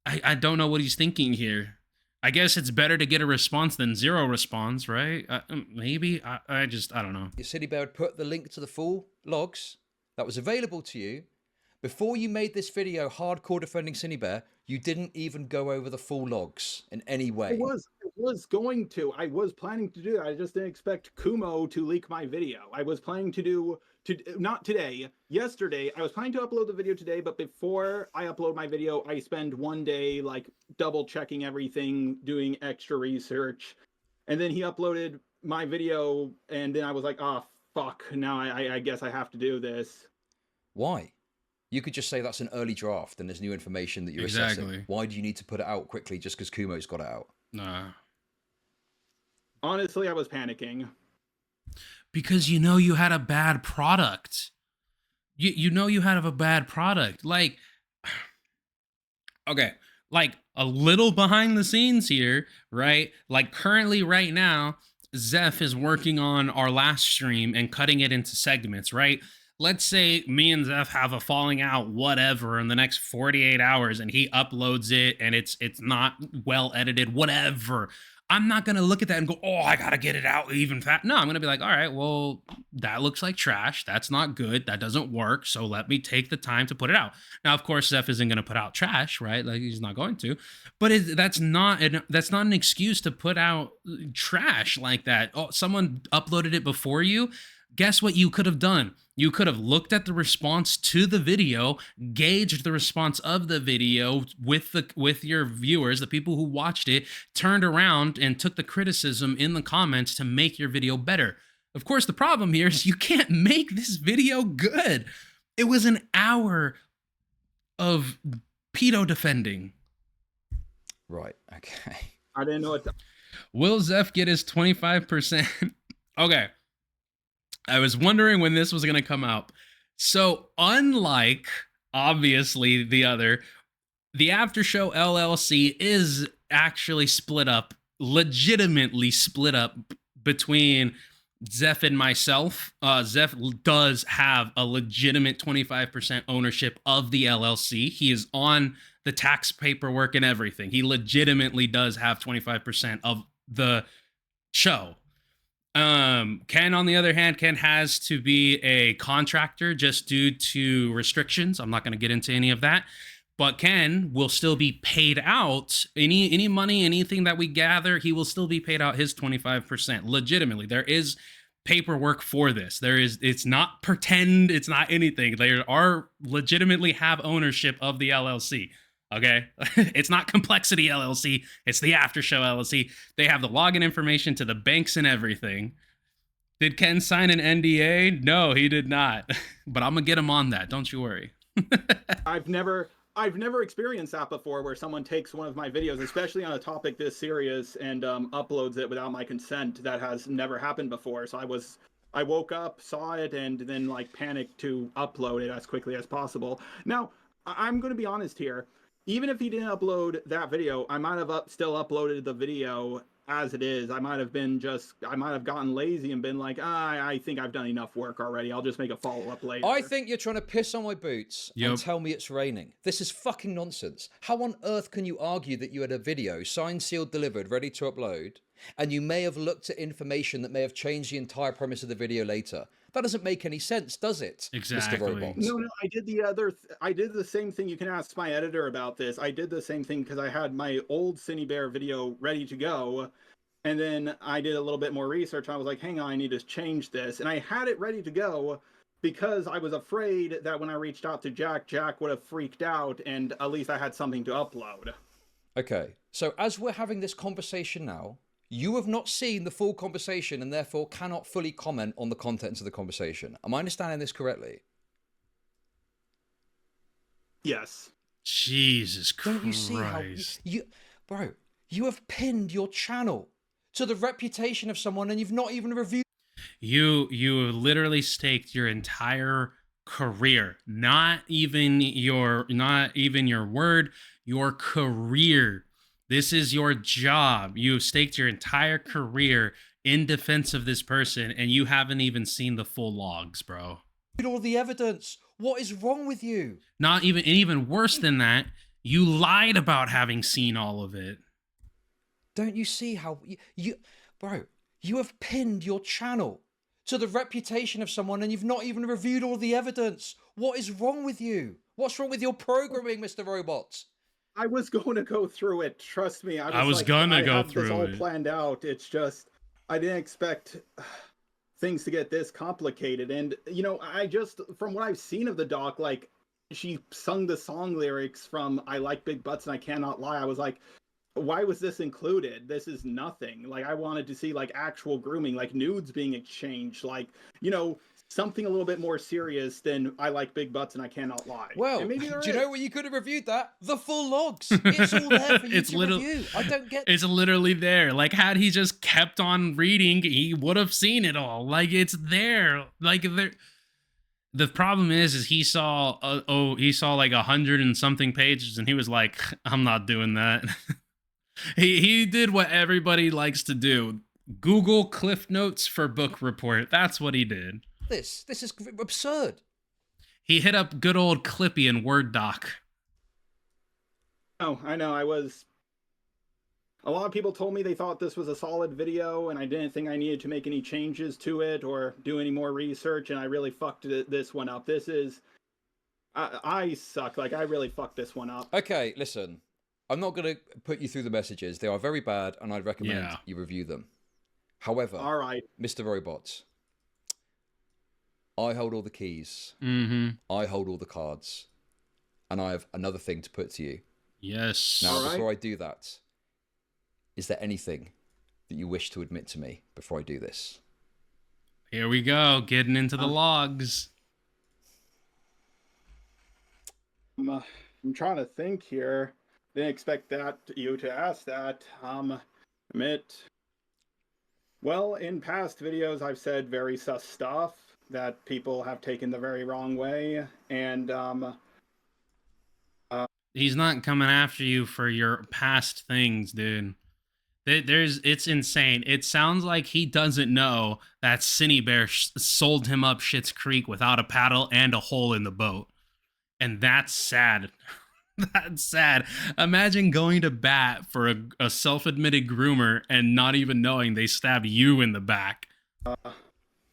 I don't know what he's thinking here. I guess it's better to get a response than zero response, right? Maybe. I don't know. Your City Bear had put the link to the full logs that was available to you. Before you made this video, hardcore defending City Bear, you didn't even go over the full logs in any way. I was going to. I was planning to do that. I just didn't expect Kumo to leak my video. I was planning to do, not today, yesterday. I was planning to upload the video today, but before I upload my video, I spend one day like double checking everything, doing extra research. And then he uploaded my video, and then I was like, oh, fuck, now I guess I have to do this. Why? You could just say that's an early draft and there's new information that you're assessing. Why do you need to put it out quickly just because Kumo's got it out? Nah. Honestly, I was panicking. Because you had a bad product. You had a bad product. Like, okay, like a little behind the scenes here, right? Like currently right now, Zeph is working on our last stream and cutting it into segments, right? Let's say me and Zeph have a falling out, whatever, in the next 48 hours, and he uploads it and it's not well edited, whatever. I'm not going to look at that and go, oh, I got to get it out even fast. No, I'm going to be like, all right, well, that looks like trash. That's not good. That doesn't work. So let me take the time to put it out. Now, of course, Zeph isn't going to put out trash, right? Like he's not going to. But that's not an excuse to put out trash like that. Oh, someone uploaded it before you. Guess what you could have done? You could have looked at the response to the video, gauged the response of the video with your viewers, the people who watched it, turned around and took the criticism in the comments to make your video better. Of course, the problem here is you can't make this video good. It was an hour of pedo defending. Right, okay. I didn't know what to... Will Zeph get his 25%? Okay. I was wondering when this was going to come out. So unlike, obviously, the After Show LLC is actually split up, legitimately split up between Zeph and myself. Zeph does have a legitimate 25% ownership of the LLC. He is on the tax paperwork and everything. He legitimately does have 25% of the show. Ken, on the other hand, Ken has to be a contractor just due to restrictions. I'm not going to get into any of that, but Ken will still be paid out any money, anything that we gather. He will still be paid out his 25%. Legitimately, there is paperwork for this. It's not pretend. It's not anything. They are legitimately have ownership of the LLC. Okay, it's not Kmplxity LLC. It's the After Show LLC. They have the login information to the banks and everything. Did Ken sign an NDA? No, he did not. But I'm gonna get him on that. Don't you worry. I've never experienced that before, where someone takes one of my videos, especially on a topic this serious, and uploads it without my consent. That has never happened before. So I woke up, saw it, and then like panicked to upload it as quickly as possible. Now, I'm going to be honest here. Even if he didn't upload that video, I might have still uploaded the video as it is. I might have gotten lazy and been like, I think I've done enough work already. I'll just make a follow-up later. I think you're trying to piss on my boots and tell me it's raining. This is fucking nonsense. How on earth can you argue that you had a video, signed, sealed, delivered, ready to upload, and you may have looked at information that may have changed the entire premise of the video later? That doesn't make any sense, does it? Exactly. Mr. Robot? No, I did the same thing. You can ask my editor about this. I did the same thing because I had my old Cine Bear video ready to go. And then I did a little bit more research. I was like, hang on, I need to change this. And I had it ready to go because I was afraid that when I reached out to Jack would have freaked out, and at least I had something to upload. Okay, so as we're having this conversation now, you have not seen the full conversation and therefore cannot fully comment on the contents of the conversation. Am I understanding this correctly? Yes. Jesus Christ. Don't you see how bro, you have pinned your channel to the reputation of someone and you've not even reviewed. You literally staked your entire career, not even your word, your career This is your job. You have staked your entire career in defense of this person, and you haven't even seen the full logs, bro. All the evidence. What is wrong with you? Not even, and even worse than that, you lied about having seen all of it. Don't you see how bro, you have pinned your channel to the reputation of someone and you've not even reviewed all the evidence. What is wrong with you? What's wrong with your programming, Mr. Robots? I was going to go through it. Trust me. I was gonna go through this all it. planned out. It's just I didn't expect things to get this complicated. And you know, I just from what I've seen of the doc, like she sung the song lyrics from "I Like Big Butts and I Cannot Lie." I was like, why was this included? This is nothing. Like I wanted to see like actual grooming, like nudes being exchanged, like you know. Something a little bit more serious than "I like big butts and I cannot lie." Well, maybe do you know where you could have reviewed that? The full logs. It's all there for you to review. I don't get. It's literally there. Like, had he just kept on reading, he would have seen it all. Like, it's there. Like, there. The problem is he saw, he saw like 100 and something pages, and he was like, "I'm not doing that." he did what everybody likes to do: Google Cliff Notes for book report. That's what he did. This is absurd. He hit up good old Clippy and Word Doc. Oh, I know. A lot of people told me they thought this was a solid video, and I didn't think I needed to make any changes to it or do any more research, and I really fucked this one up. This is... I suck. Like, I really fucked this one up. Okay, listen. I'm not going to put you through the messages. They are very bad, and I'd recommend you review them. However, all right, Mr. Robots, I hold all the keys. I hold all the cards. And I have another thing to put to you. Yes. Now, before I do that, is there anything that you wish to admit to me before I do this? Here we go, getting into the logs. I'm trying to think here. Didn't expect you to ask that. Admit. Well, in past videos, I've said very sus stuff that people have taken the very wrong way, and he's not coming after you for your past things, dude. It's insane. It sounds like he doesn't know that Cinny Bear sold him up Schitt's Creek without a paddle and a hole in the boat, and that's sad. That's sad. Imagine going to bat for a self-admitted groomer and not even knowing they stabbed you in the back.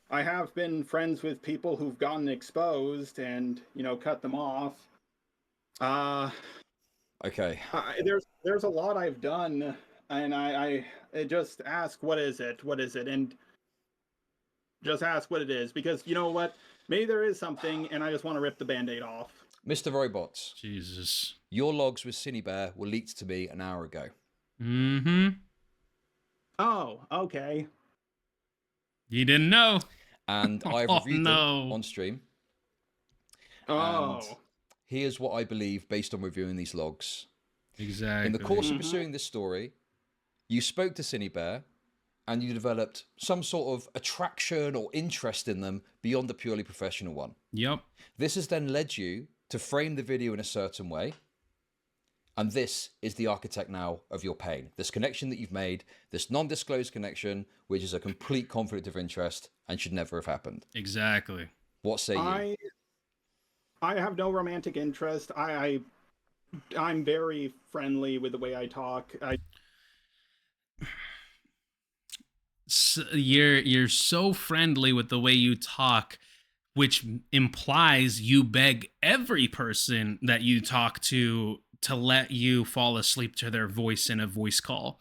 I have been friends with people who've gotten exposed and, you know, cut them off. Okay. There's a lot I've done, and I just ask, what is it? What is it? And just ask what it is, because you know what? Maybe there is something, and I just want to rip the Band-Aid off. Mr. Robots. Jesus. Your logs with Cinny Bear were leaked to me an hour ago. Oh, okay. You didn't know. And I've reviewed them on stream. And here's what I believe based on reviewing these logs. Exactly. In the course of pursuing this story, you spoke to Cinny Bear and you developed some sort of attraction or interest in them beyond the purely professional one. Yep. This has then led you to frame the video in a certain way. And this is the architect now of your pain. This connection that you've made, this non-disclosed connection, which is a complete conflict of interest and should never have happened. Exactly. What say you? I have no romantic interest. I'm very friendly with the way I talk. You're so friendly with the way you talk, which implies you beg every person that you talk to let you fall asleep to their voice in a voice call.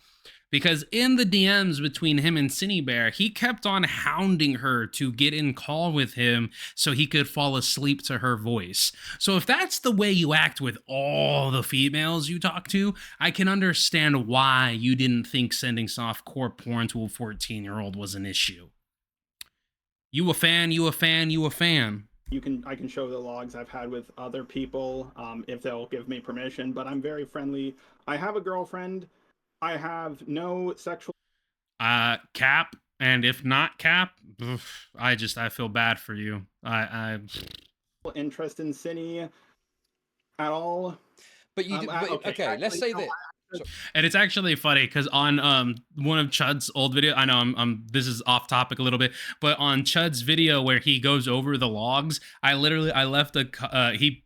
Because in the DMs between him and Cinny Bear, he kept on hounding her to get in call with him so he could fall asleep to her voice. So if that's the way you act with all the females you talk to, I can understand why you didn't think sending softcore porn to a 14-year-old was an issue. You a fan, you a fan, you a fan. I can show the logs I've had with other people, if they'll give me permission, but I'm very friendly. I have a girlfriend. I have no sexual... Cap, and if not Cap, I feel bad for you. I interest in Cinny at all. But you okay, let's say that. And it's actually funny because on one of Chud's old video, I know I'm this is off topic a little bit, but on Chud's video where he goes over the logs, I left he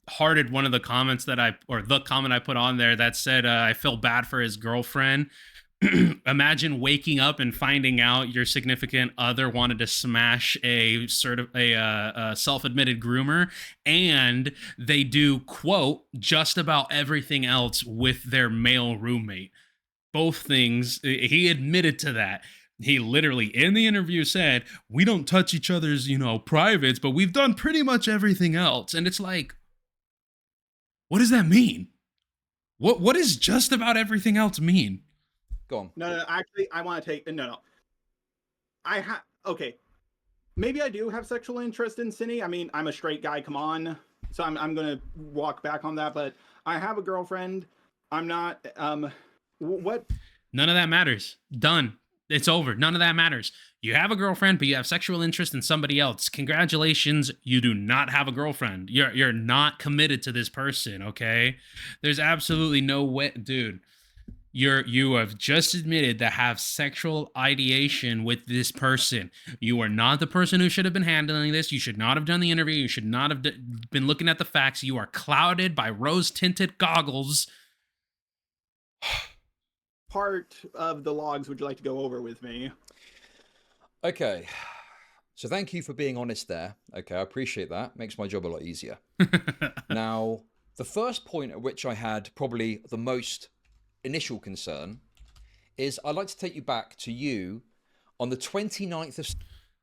hearted one of the comments the comment I put on there that said I feel bad for his girlfriend. Imagine waking up and finding out your significant other wanted to smash a self-admitted groomer, and they do, quote, just about everything else with their male roommate. Both things, he admitted to that. He literally in the interview said, we don't touch each other's, privates, but we've done pretty much everything else. And it's like, what does that mean? What does just about everything else mean? Go on. No, actually, I want to take... No. Okay. Maybe I do have sexual interest in Cindy. I mean, I'm a straight guy, come on. So I'm going to walk back on that, but I have a girlfriend. I'm not... What? None of that matters. Done. It's over. None of that matters. You have a girlfriend, but you have sexual interest in somebody else. Congratulations, you do not have a girlfriend. You're not committed to this person, okay? There's absolutely no way... Dude... You have just admitted to have sexual ideation with this person. You are not the person who should have been handling this. You should not have done the interview. You should not have been looking at the facts. You are clouded by rose-tinted goggles. Part of the logs would you like to go over with me? Okay. So thank you for being honest there. Okay, I appreciate that. Makes my job a lot easier. Now, the first point at which I had probably the most initial concern is I'd like to take you back to you on the 29th of...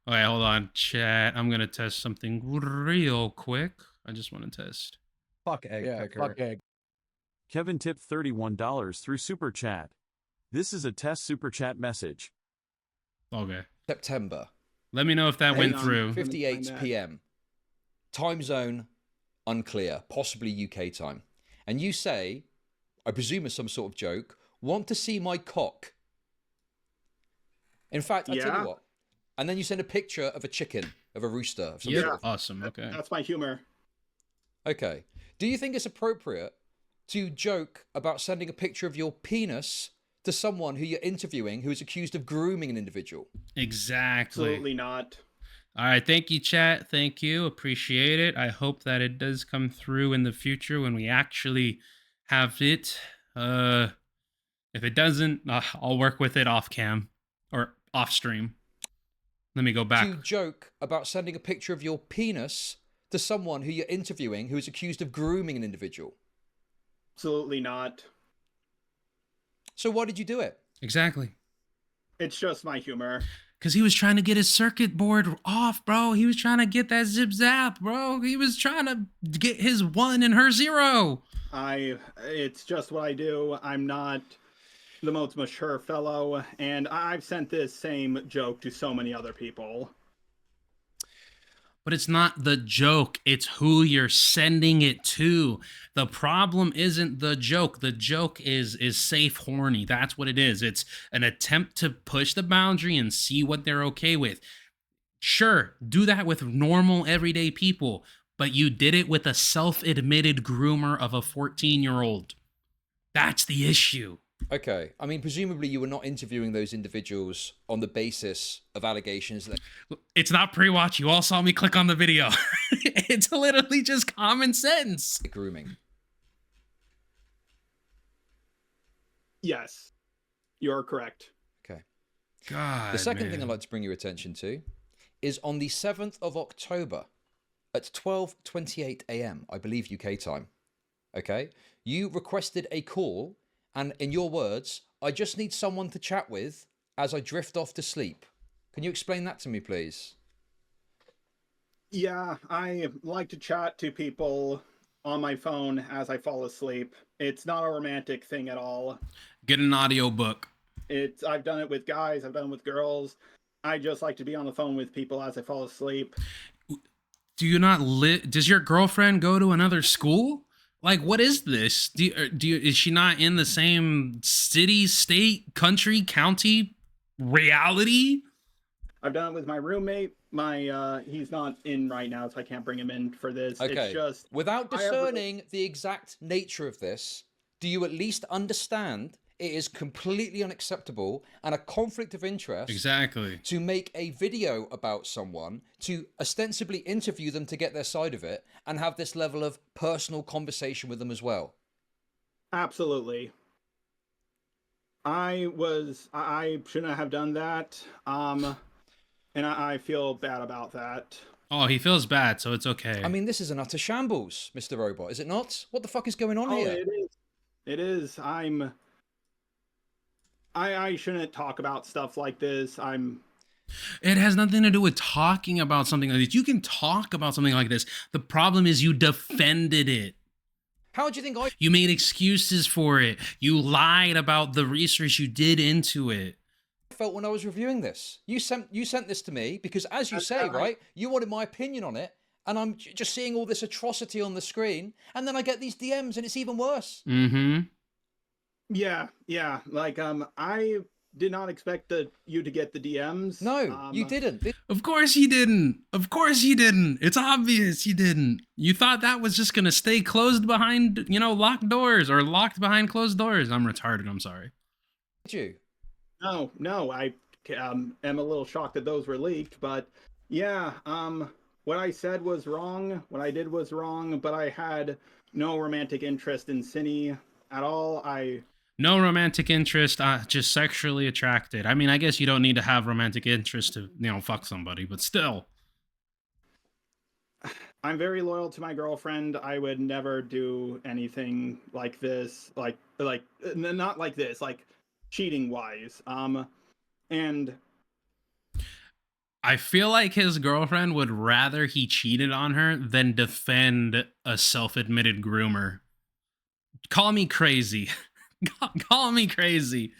Okay, hold on, chat. I'm going to test something real quick. I just want to test. Fuck egg picker. Fuck egg. Kevin tipped $31 through Super Chat. This is a test Super Chat message. Okay. September. Let me know if that went through. 58 p.m. Time zone, unclear. Possibly UK time. And you say... I presume it's some sort of joke, want to see my cock. In fact, I tell you what. And then you send a picture of a chicken, of a rooster. Of some sort. Awesome, okay. That's my humor. Okay. Do you think it's appropriate to joke about sending a picture of your penis to someone who you're interviewing who is accused of grooming an individual? Exactly. Absolutely not. All right, thank you, chat. Thank you. Appreciate it. I hope that it does come through in the future when we actually... have it. If it doesn't, I'll work with it off cam or off stream. Let me go back. To joke about sending a picture of your penis to someone who you're interviewing who is accused of grooming an individual. Absolutely not. So why did you do it? Exactly. It's just my humor. Because he was trying to get his circuit board off, bro. He was trying to get that zip zap, bro. He was trying to get his 1 and her 0. It's just what I do. I'm not the most mature fellow, and I've sent this same joke to so many other people. But it's not the joke. It's who you're sending it to. The problem isn't the joke. The joke is safe horny. That's what it is. It's an attempt to push the boundary and see what they're okay with. Sure, do that with normal, everyday people. But you did it with a self-admitted groomer of a 14-year-old. That's the issue. Okay. I mean, presumably you were not interviewing those individuals on the basis of allegations that... It's not pre-watch. You all saw me click on the video. It's literally just common sense. Grooming. Yes, you're correct. Okay. God, the second thing I'd like to bring your attention to is on the 7th of October at 12:28 a.m., I believe UK time. Okay? You requested a call, and in your words, I just need someone to chat with as I drift off to sleep. Can you explain that to me, please? Yeah, I like to chat to people on my phone as I fall asleep. It's not a romantic thing at all. Get an audiobook. I've done it with guys, I've done it with girls. I just like to be on the phone with people as I fall asleep. Do you not does your girlfriend go to another school? Like, what is this? Is she not in the same city, state, country, county, reality? I've done it with my roommate. He's not in right now, so I can't bring him in for this. Okay. It's just... Without discerning the exact nature of this, do you at least understand it is completely unacceptable and a conflict of interest Exactly. to make a video about someone, to ostensibly interview them to get their side of it, and have this level of personal conversation with them as well? Absolutely. I shouldn't have done that. And I feel bad about that. Oh, he feels bad, so it's okay. I mean, this is an utter shambles, Mr. Robot, is it not? What the fuck is going on Oh, here? it is. It is. I shouldn't talk about stuff like this. It has nothing to do with talking about something like this. You can talk about something like this. The problem is you defended it. How do you think You made excuses for it. You lied about the research you did into it. felt when I was reviewing this? You sent this to me because, as you say, right, you wanted my opinion on it, and I'm just seeing all this atrocity on the screen, and then I get these DMs, and it's even worse. Mm-hmm. Yeah. Like, I did not expect you to get the DMs. No, you didn't. Of course he didn't. Of course he didn't. It's obvious he didn't. You thought that was just going to stay closed behind, locked doors or locked behind closed doors. I'm retarded. I'm sorry. Did you? No, I am a little shocked that those were leaked, but yeah, what I said was wrong, what I did was wrong, but I had no romantic interest in Cindy at all. No romantic interest, just sexually attracted. I mean, I guess you don't need to have romantic interest to, fuck somebody, but still. I'm very loyal to my girlfriend. I would never do anything like this, like not like this, like cheating wise. And I feel like his girlfriend would rather he cheated on her than defend a self-admitted groomer. Call me crazy. Call me crazy.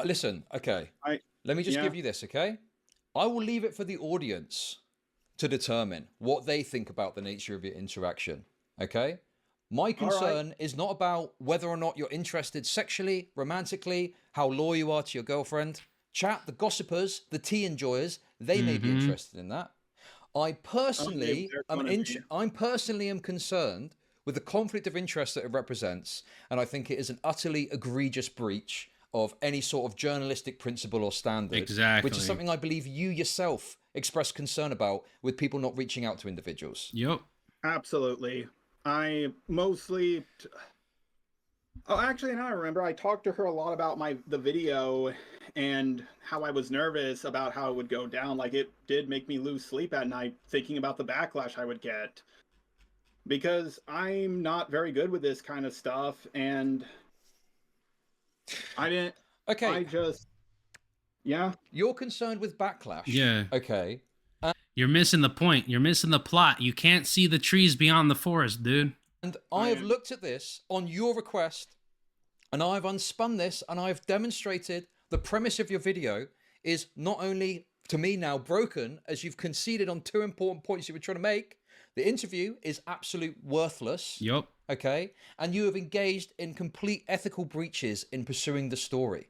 Listen, okay. Let me just give you this, okay? I will leave it for the audience to determine what they think about the nature of your interaction, okay? My concern is not about whether or not you're interested sexually, romantically, how loyal you are to your girlfriend. Chat, the gossipers, the tea enjoyers, they may be interested in that. I personally am concerned with the conflict of interest that it represents, and I think it is an utterly egregious breach of any sort of journalistic principle or standard. Exactly. Which is something I believe you yourself expressed concern about with people not reaching out to individuals. Yep. Absolutely. I mostly... Oh, actually, now I remember. I talked to her a lot about the video and how I was nervous about how it would go down. Like, it did make me lose sleep at night thinking about the backlash I would get. Because I'm not very good with this kind of stuff, and I didn't... Okay. I just... Yeah. You're concerned with backlash. Yeah. Okay. You're missing the point. You're missing the plot. You can't see the trees beyond the forest, dude. And I have looked at this on your request, and I've unspun this, and I've demonstrated the premise of your video is not only, to me now, broken, as you've conceded on two important points you were trying to make. The interview is absolute worthless. Yep. Okay? And you have engaged in complete ethical breaches in pursuing the story.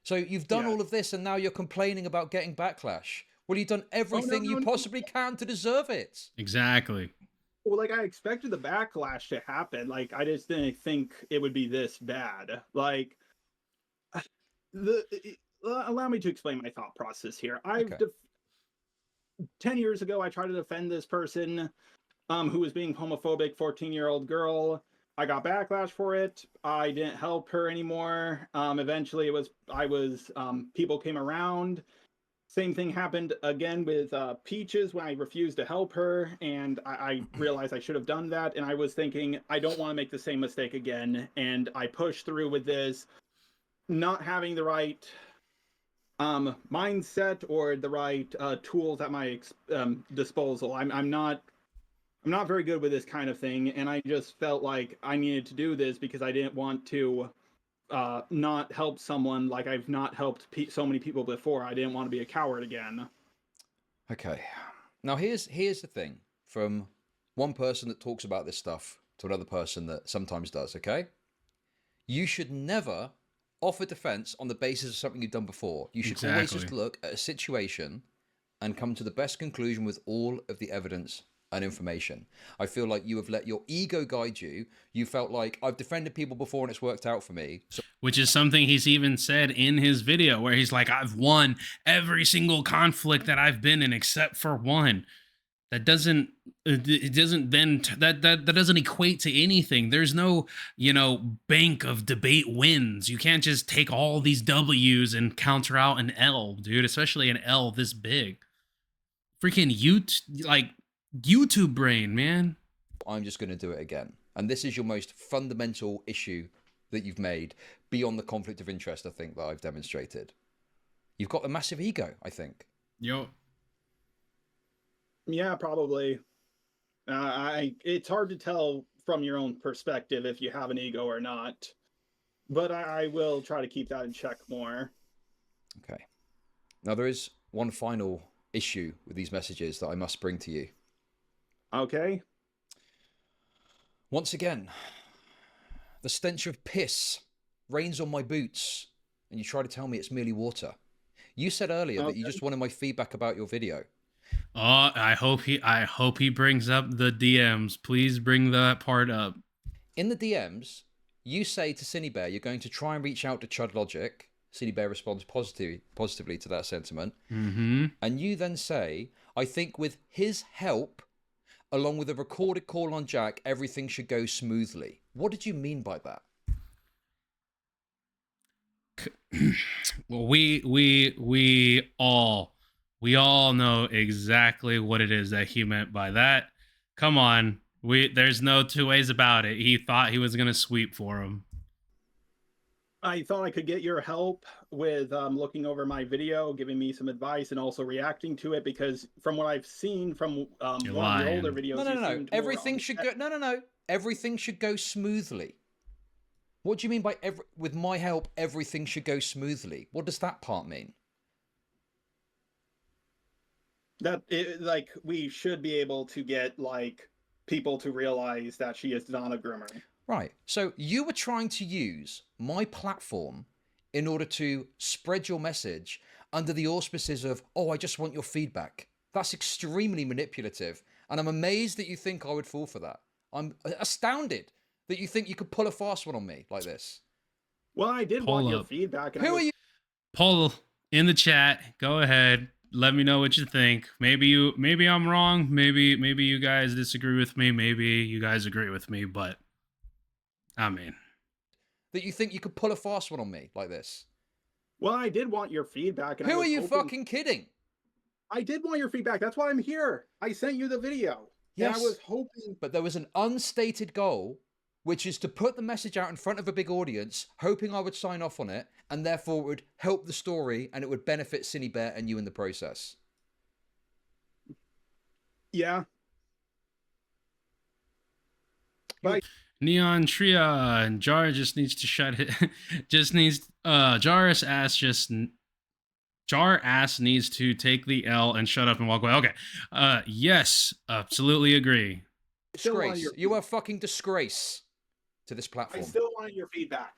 So you've done all of this, and now you're complaining about getting backlash. Well, you've done everything you possibly can to deserve it. Exactly. Well, like, I expected the backlash to happen. Like, I just didn't think it would be this bad. Like, allow me to explain my thought process here. 10 years ago, I tried to defend this person who was being homophobic, 14-year-old girl. I got backlash for it. I didn't help her anymore. Eventually, people came around. Same thing happened again with Peaches when I refused to help her, and I realized I should have done that, and I was thinking, I don't want to make the same mistake again, and I pushed through with this, not having the right mindset or the right tools at my disposal. I'm not very good with this kind of thing, and I just felt like I needed to do this because I didn't want to not help someone like I've not helped so many people before. I didn't want to be a coward again. Okay. Now here's the thing from one person that talks about this stuff to another person that sometimes does, okay? You should never offer defense on the basis of something you've done before. You should always just look at a situation and come to the best conclusion with all of the evidence and information. I feel like you have let your ego guide you. You felt like, I've defended people before and it's worked out for me. So which is something he's even said in his video where he's like, I've won every single conflict that I've been in except for one. That doesn't that doesn't equate to anything. There's no, bank of debate wins. You can't just take all these W's and counter out an L, dude, especially an L this big. Freaking YouTube brain, man. I'm just going to do it again. And this is your most fundamental issue that you've made beyond the conflict of interest, I think, that I've demonstrated. You've got a massive ego, I think. Yo. Yeah, probably. It's hard to tell from your own perspective if you have an ego or not, but I will try to keep that in check more. Okay. Now, there is one final issue with these messages that I must bring to you. Okay. Once again, the stench of piss rains on my boots, and you try to tell me it's merely water. You said earlier that you just wanted my feedback about your video. Oh, I hope he brings up the DMs. Please bring that part up. In the DMs, you say to Cinebear you're going to try and reach out to Chud Logic. Cinebear responds positively to that sentiment. Mm-hmm. And you then say, I think with his help, along with a recorded call on Jack, everything should go smoothly. What did you mean by that? Well, we all know exactly what it is that he meant by that. Come on, there's no two ways about it. He thought he was gonna sweep for him. I thought I could get your help with looking over my video, giving me some advice, and also reacting to it, because from what I've seen from one of your older videos... No. Everything should go... No. Everything should go smoothly. What do you mean by with my help, everything should go smoothly? What does that part mean? Like, we should be able to get, like, people to realize that she is not a groomer. Right. So you were trying to use my platform in order to spread your message under the auspices of, oh, I just want your feedback. That's extremely manipulative. And I'm amazed that you think I would fall for that. I'm astounded that you think you could pull a fast one on me like this. Well, I did want your feedback. Who are you? Poll in the chat. Go ahead. Let me know what you think. Maybe I'm wrong. Maybe you guys disagree with me. Maybe you guys agree with me, but I mean, that you think you could pull a fast one on me like this. Well, I did want your feedback. And Who are you fucking kidding? I did want your feedback. That's why I'm here. I sent you the video. Yes. And I was hoping... But there was an unstated goal, which is to put the message out in front of a big audience, hoping I would sign off on it, and therefore it would help the story and it would benefit Cinebear and you in the process. Yeah. But Neon Tria and Jar just needs to shut it. Jar ass needs to take the L and shut up and walk away. Okay. Yes, absolutely agree. Disgrace. You are fucking disgrace to this platform. I still wanted your feedback.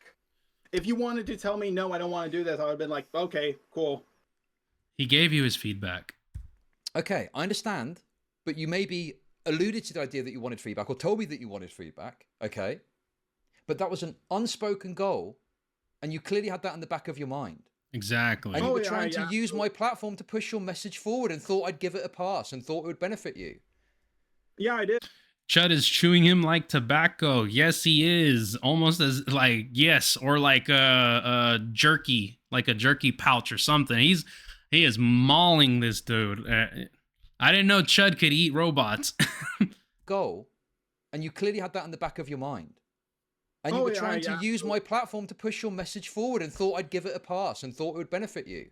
If you wanted to tell me, no, I don't want to do this, I would have been like, okay, cool. He gave you his feedback. Okay, I understand, but you maybe alluded to the idea that you wanted feedback or told me that you wanted feedback, okay? But that was an unspoken goal, and you clearly had that in the back of your mind. Exactly. And you were trying to use my platform to push your message forward and thought I'd give it a pass and thought it would benefit you. Yeah, I did. Chud is chewing him like tobacco. Yes, he is. Almost as like, yes, or like a jerky, like a jerky pouch or something. He is mauling this dude. I didn't know Chud could eat robots. Goal, and you clearly had that in the back of your mind. And you were trying to use my platform to push your message forward and thought I'd give it a pass and thought it would benefit you.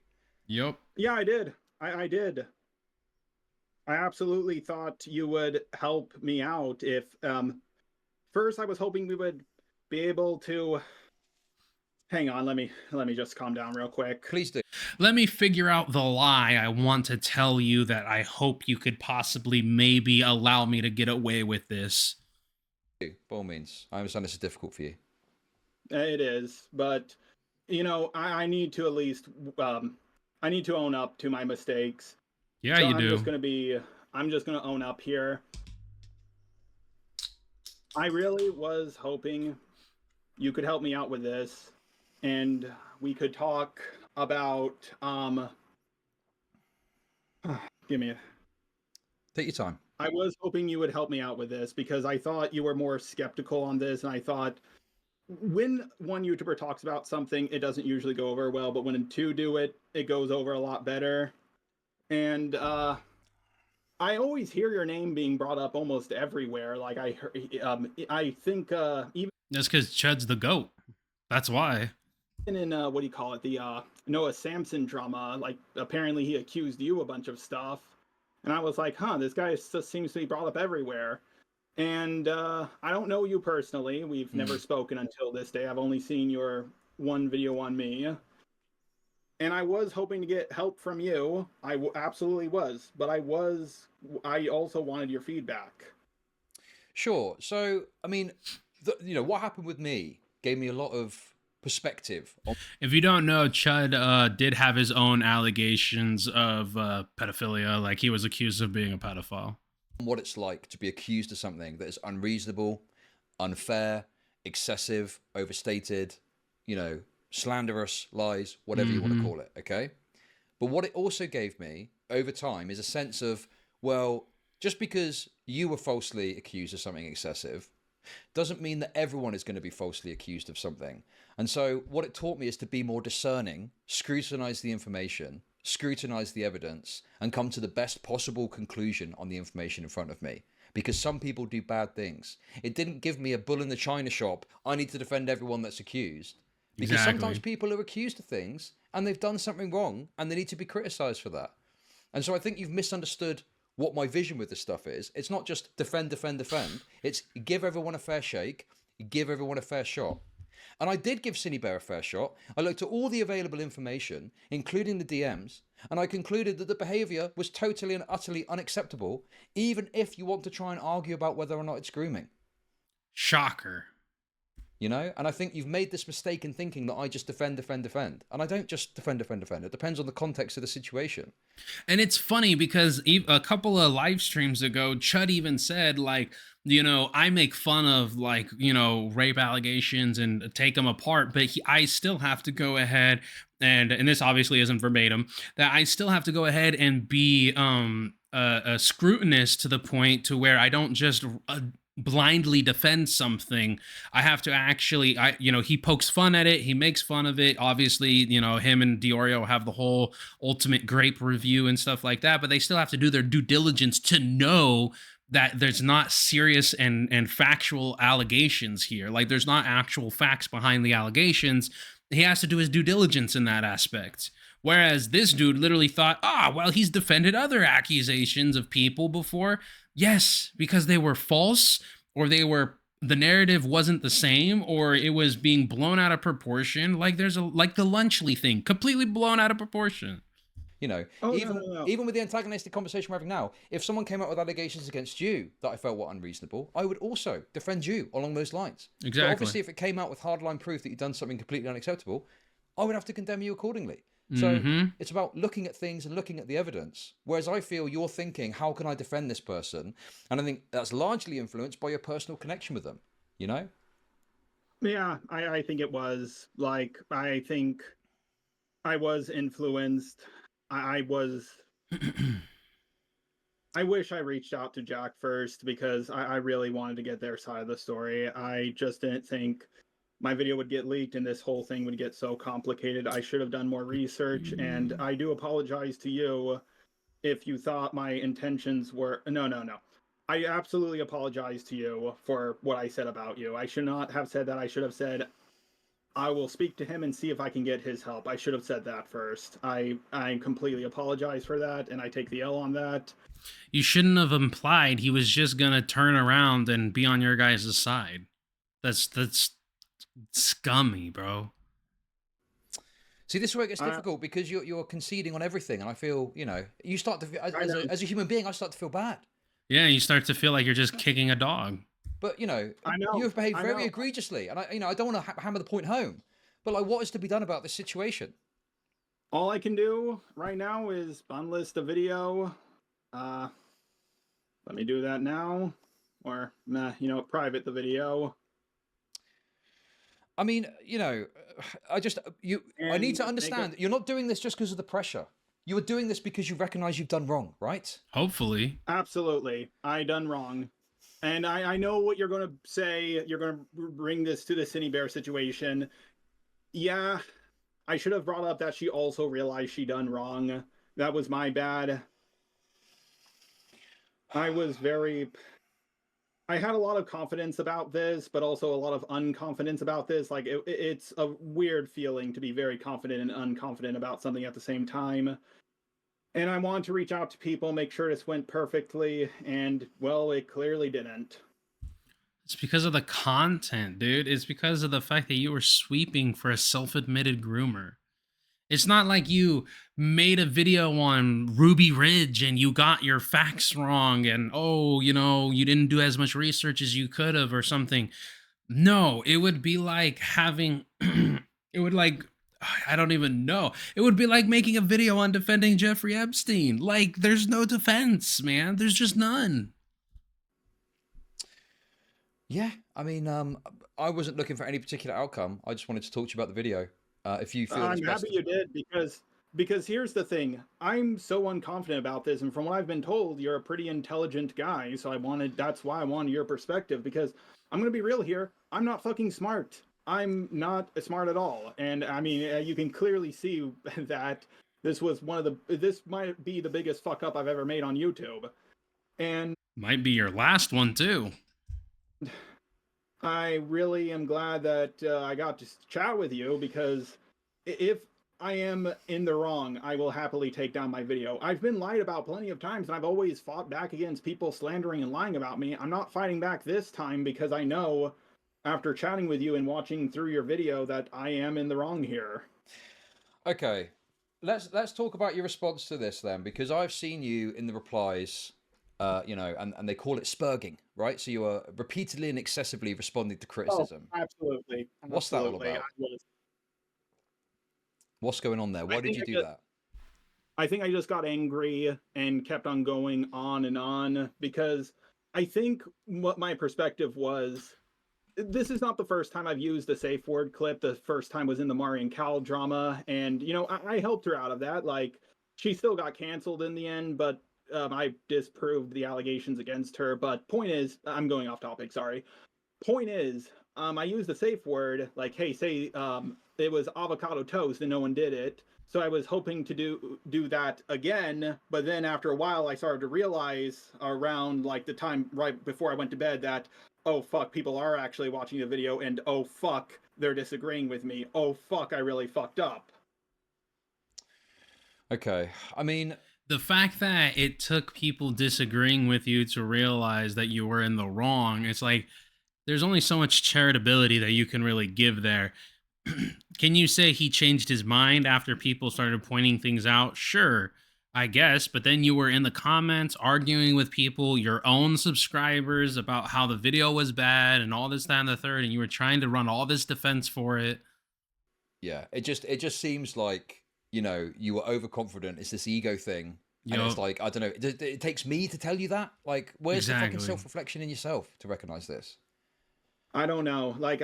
Yep. Yeah, I did. I did. I absolutely thought you would help me out if, first I was hoping we would be able to, hang on, let me just calm down real quick. Please do. Let me figure out the lie I want to tell you that I hope you could possibly maybe allow me to get away with this. By all means. I understand this is difficult for you. It is, but, you know, I need to at least, I need to own up to my mistakes. Yeah, so you do. I'm just going to own up here. I really was hoping you could help me out with this, and we could talk about give me a Take your time. I was hoping you would help me out with this because I thought you were more skeptical on this, and I thought when one YouTuber talks about something, it doesn't usually go over well, but when two do it, it goes over a lot better. And I always hear your name being brought up almost everywhere. Like I think even That's because Chud's the GOAT. That's why. in what do you call it, the Noah Samson drama, like apparently he accused you a bunch of stuff, and I was like, huh, this guy just seems to be brought up everywhere. And I don't know you personally. We've never spoken until this day. I've only seen your one video on me. And I was hoping to get help from you. Absolutely was. But I also wanted your feedback. Sure. So, I mean, what happened with me gave me a lot of perspective. If you don't know, Chud did have his own allegations of pedophilia. Like, he was accused of being a pedophile. What it's like to be accused of something that is unreasonable, unfair, excessive, overstated, slanderous, lies, whatever you want to call it, okay? But what it also gave me over time is a sense of, well, just because you were falsely accused of something excessive doesn't mean that everyone is going to be falsely accused of something. And so what it taught me is to be more discerning, scrutinize the information, scrutinize the evidence, and come to the best possible conclusion on the information in front of me. Because some people do bad things. It didn't give me a bull in the china shop, I need to defend everyone that's accused. Because sometimes people are accused of things and they've done something wrong and they need to be criticized for that. And so I think you've misunderstood what my vision with this stuff is. It's not just defend, defend, defend. It's give everyone a fair shake, give everyone a fair shot. And I did give Cinny Bear a fair shot. I looked at all the available information, including the DMs, and I concluded that the behavior was totally and utterly unacceptable, even if you want to try and argue about whether or not it's grooming. Shocker. And I think you've made this mistake in thinking that I just defend, defend, defend. And I don't just defend, defend, defend. It depends on the context of the situation. And it's funny because a couple of live streams ago, Chud even said, like, I make fun of, like, rape allegations and take them apart, but I still have to go ahead and this obviously isn't verbatim, that I still have to go ahead and be a scrutinist to the point to where I don't just blindly defend something. I have to actually, he pokes fun at it, he makes fun of it. Obviously, him and Diorio have the whole ultimate grape review and stuff like that, but they still have to do their due diligence to know that there's not serious and factual allegations here. Like, there's not actual facts behind the allegations. He has to do his due diligence in that aspect. Whereas this dude literally thought, well, he's defended other accusations of people before. Yes, because they were false, or the narrative wasn't the same, or it was being blown out of proportion. Like the Lunchley thing, completely blown out of proportion. Even with the antagonistic conversation we're having now, if someone came out with allegations against you that I felt were unreasonable, I would also defend you along those lines. Exactly. But obviously, if it came out with hardline proof that you've done something completely unacceptable, I would have to condemn you accordingly. So it's about looking at things and looking at the evidence. Whereas I feel you're thinking, how can I defend this person? And I think that's largely influenced by your personal connection with them, Yeah, I think it was. Like, I think I was influenced. I wish I reached out to Jack first because I really wanted to get their side of the story. I just didn't think my video would get leaked and this whole thing would get so complicated. I should have done more research, and I do apologize to you if you thought my intentions were... No. I absolutely apologize to you for what I said about you. I should not have said that. I should have said, I will speak to him and see if I can get his help. I should have said that first. I completely apologize for that, and I take the L on that. You shouldn't have implied he was just gonna turn around and be on your guys' side. That's scummy, bro. See, this is where it gets difficult because you're conceding on everything, and I feel, you start to, as a human being, I start to feel bad. Yeah, you start to feel like you're just kicking a dog. But, you've behaved very egregiously, and I don't want to hammer the point home, but, like, what is to be done about this situation? All I can do right now is unlist the video. Let me do that now. or private the video. I mean, I need to And make understand, you're not doing this just because of the pressure. You are doing this because you recognize you've done wrong, right? Hopefully. Absolutely, I done wrong. And I know what you're going to say. You're going to bring this to the Cine Bear situation. Yeah, I should have brought up that she also realized she done wrong. That was my bad. I had a lot of confidence about this, but also a lot of unconfidence about this. Like, it's a weird feeling to be very confident and unconfident about something at the same time. And I wanted to reach out to people, make sure this went perfectly, and, well, it clearly didn't. It's because of the content, dude. It's because of the fact that you were sweeping for a self-admitted groomer. It's not like you made a video on Ruby Ridge and you got your facts wrong and, oh, you didn't do as much research as you could have or something. No, it would be like having, I don't even know. It would be like making a video on defending Jeffrey Epstein. Like, there's no defense, man. There's just none. Yeah, I mean, I wasn't looking for any particular outcome. I just wanted to talk to you about the video. If you feel I'm happy you did, because here's the thing. I'm so unconfident about this, and from what I've been told, you're a pretty intelligent guy, so that's why I wanted your perspective, because I'm going to be real here. I'm not fucking smart. I'm not smart at all. And I mean, you can clearly see that this might be the biggest fuck up I've ever made on YouTube. And might be your last one too. I really am glad that I got to chat with you, because if I am in the wrong, I will happily take down my video. I've been lied about plenty of times, and I've always fought back against people slandering and lying about me. I'm not fighting back this time, because I know, after chatting with you and watching through your video, that I am in the wrong here. Okay, let's talk about your response to this then, because I've seen you in the replies, and they call it spurging, right? So you are repeatedly and excessively responding to criticism. Oh, absolutely. What's that all about? What's going on there? Why did you do that? I think I just got angry and kept on going on, because I think what my perspective was, this is not the first time I've used the safe word clip. The first time was in the Mari and Cal drama, and I helped her out of that. Like, she still got canceled in the end, but I disproved the allegations against her. But point is, I'm going off topic, sorry. Point is, I used the safe word, like, hey, say it was avocado toast and no one did it. So I was hoping to do that again, but then after a while I started to realize, around like the time right before I went to bed, that, oh fuck, people are actually watching the video, and oh fuck, they're disagreeing with me. Oh fuck, I really fucked up. Okay, I mean, the fact that it took people disagreeing with you to realize that you were in the wrong, it's like, there's only so much charitability that you can really give there. Can you say he changed his mind after people started pointing things out? Sure, I guess. But then you were in the comments arguing with people, your own subscribers, about how the video was bad and all this, that, and the third, and you were trying to run all this defense for it. Yeah, it just seems like, you were overconfident. It's this ego thing. And it's like, I don't know, it takes me to tell you that? Like, where's the fucking self-reflection in yourself to recognize this? I don't know. Like,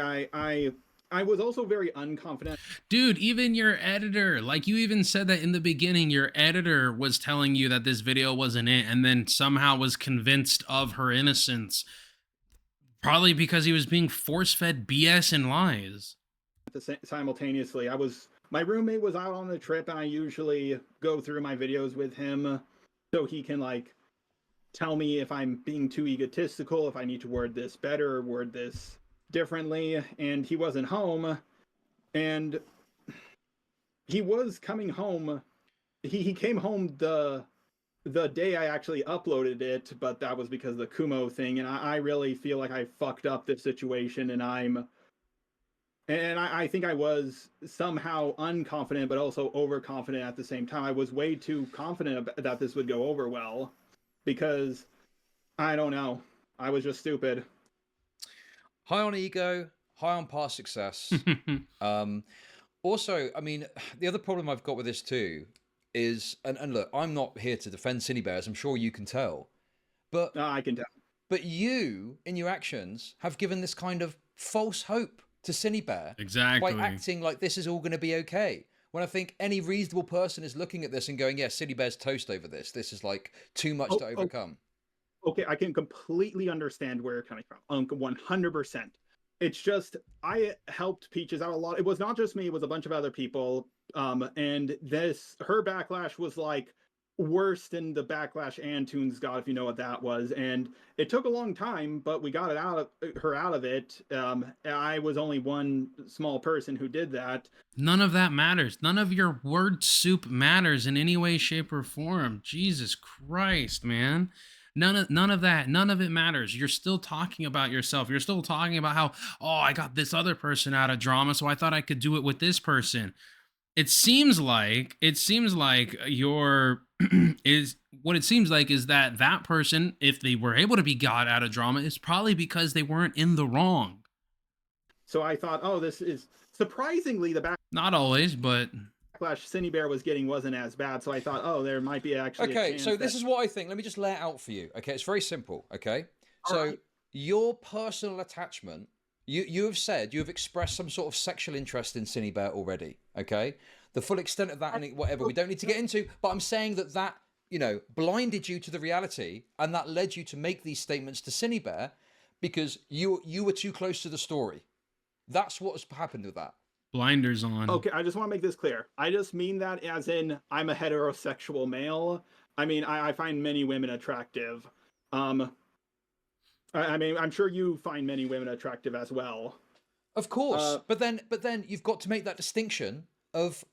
I was also very unconfident. Dude, even your editor, like, you even said that in the beginning, your editor was telling you that this video wasn't it, and then somehow was convinced of her innocence. Probably because he was being force-fed BS and lies. Simultaneously, my roommate was out on the trip, and I usually go through my videos with him so he can, like, tell me if I'm being too egotistical, if I need to word this better, word this differently. And he wasn't home, and he was coming home. He came home the day I actually uploaded it, but that was because of the Kumo thing, and I really feel like I fucked up this situation, and I think I was somehow unconfident, but also overconfident at the same time. I was way too confident that this would go over well, because, I don't know, I was just stupid. High on ego, high on past success. Also, I mean, the other problem I've got with this too is, and look, I'm not here to defend Cine Bears, I'm sure you can tell, but I can tell. But you, in your actions, have given this kind of false hope to Cinebear Exactly. by acting like this is all going to be okay. When I think any reasonable person is looking at this and going, yeah, Cinebear's toast over this. This is like too much to overcome. Okay, I can completely understand where you're coming from. 100%. It's just, I helped Peaches out a lot. It was not just me, it was a bunch of other people. And her backlash was like worse than the backlash Antunes got, if you know what that was. And it took a long time, but we got her out of it. I was only one small person who did that. None of that matters. None of your word soup matters in any way, shape, or form. Jesus Christ, man. None of that. None of it matters. You're still talking about yourself. You're still talking about how, oh, I got this other person out of drama, so I thought I could do it with this person. It seems like your is what it seems like is that person, if they were able to be got out of drama, is probably because they weren't in the wrong. So I thought, oh, this is surprisingly the not always, but backlash Cinebear was getting wasn't as bad. So I thought, oh, there might be actually okay. So this is what I think. Let me just lay it out for you. Okay, it's very simple. Okay, so right. Your personal attachment. You have said you have expressed some sort of sexual interest in Cinebear already. Okay, the full extent of that and whatever we don't need to get into. But I'm saying that blinded you to the reality, and that led you to make these statements to Cinebear because you were too close to the story. That's what's happened with that. Blinders on. Okay, I just want to make this clear. I just mean that as in I'm a heterosexual male. I mean, I find many women attractive. I mean, I'm sure you find many women attractive as well. Of course, but then you've got to make that distinction of,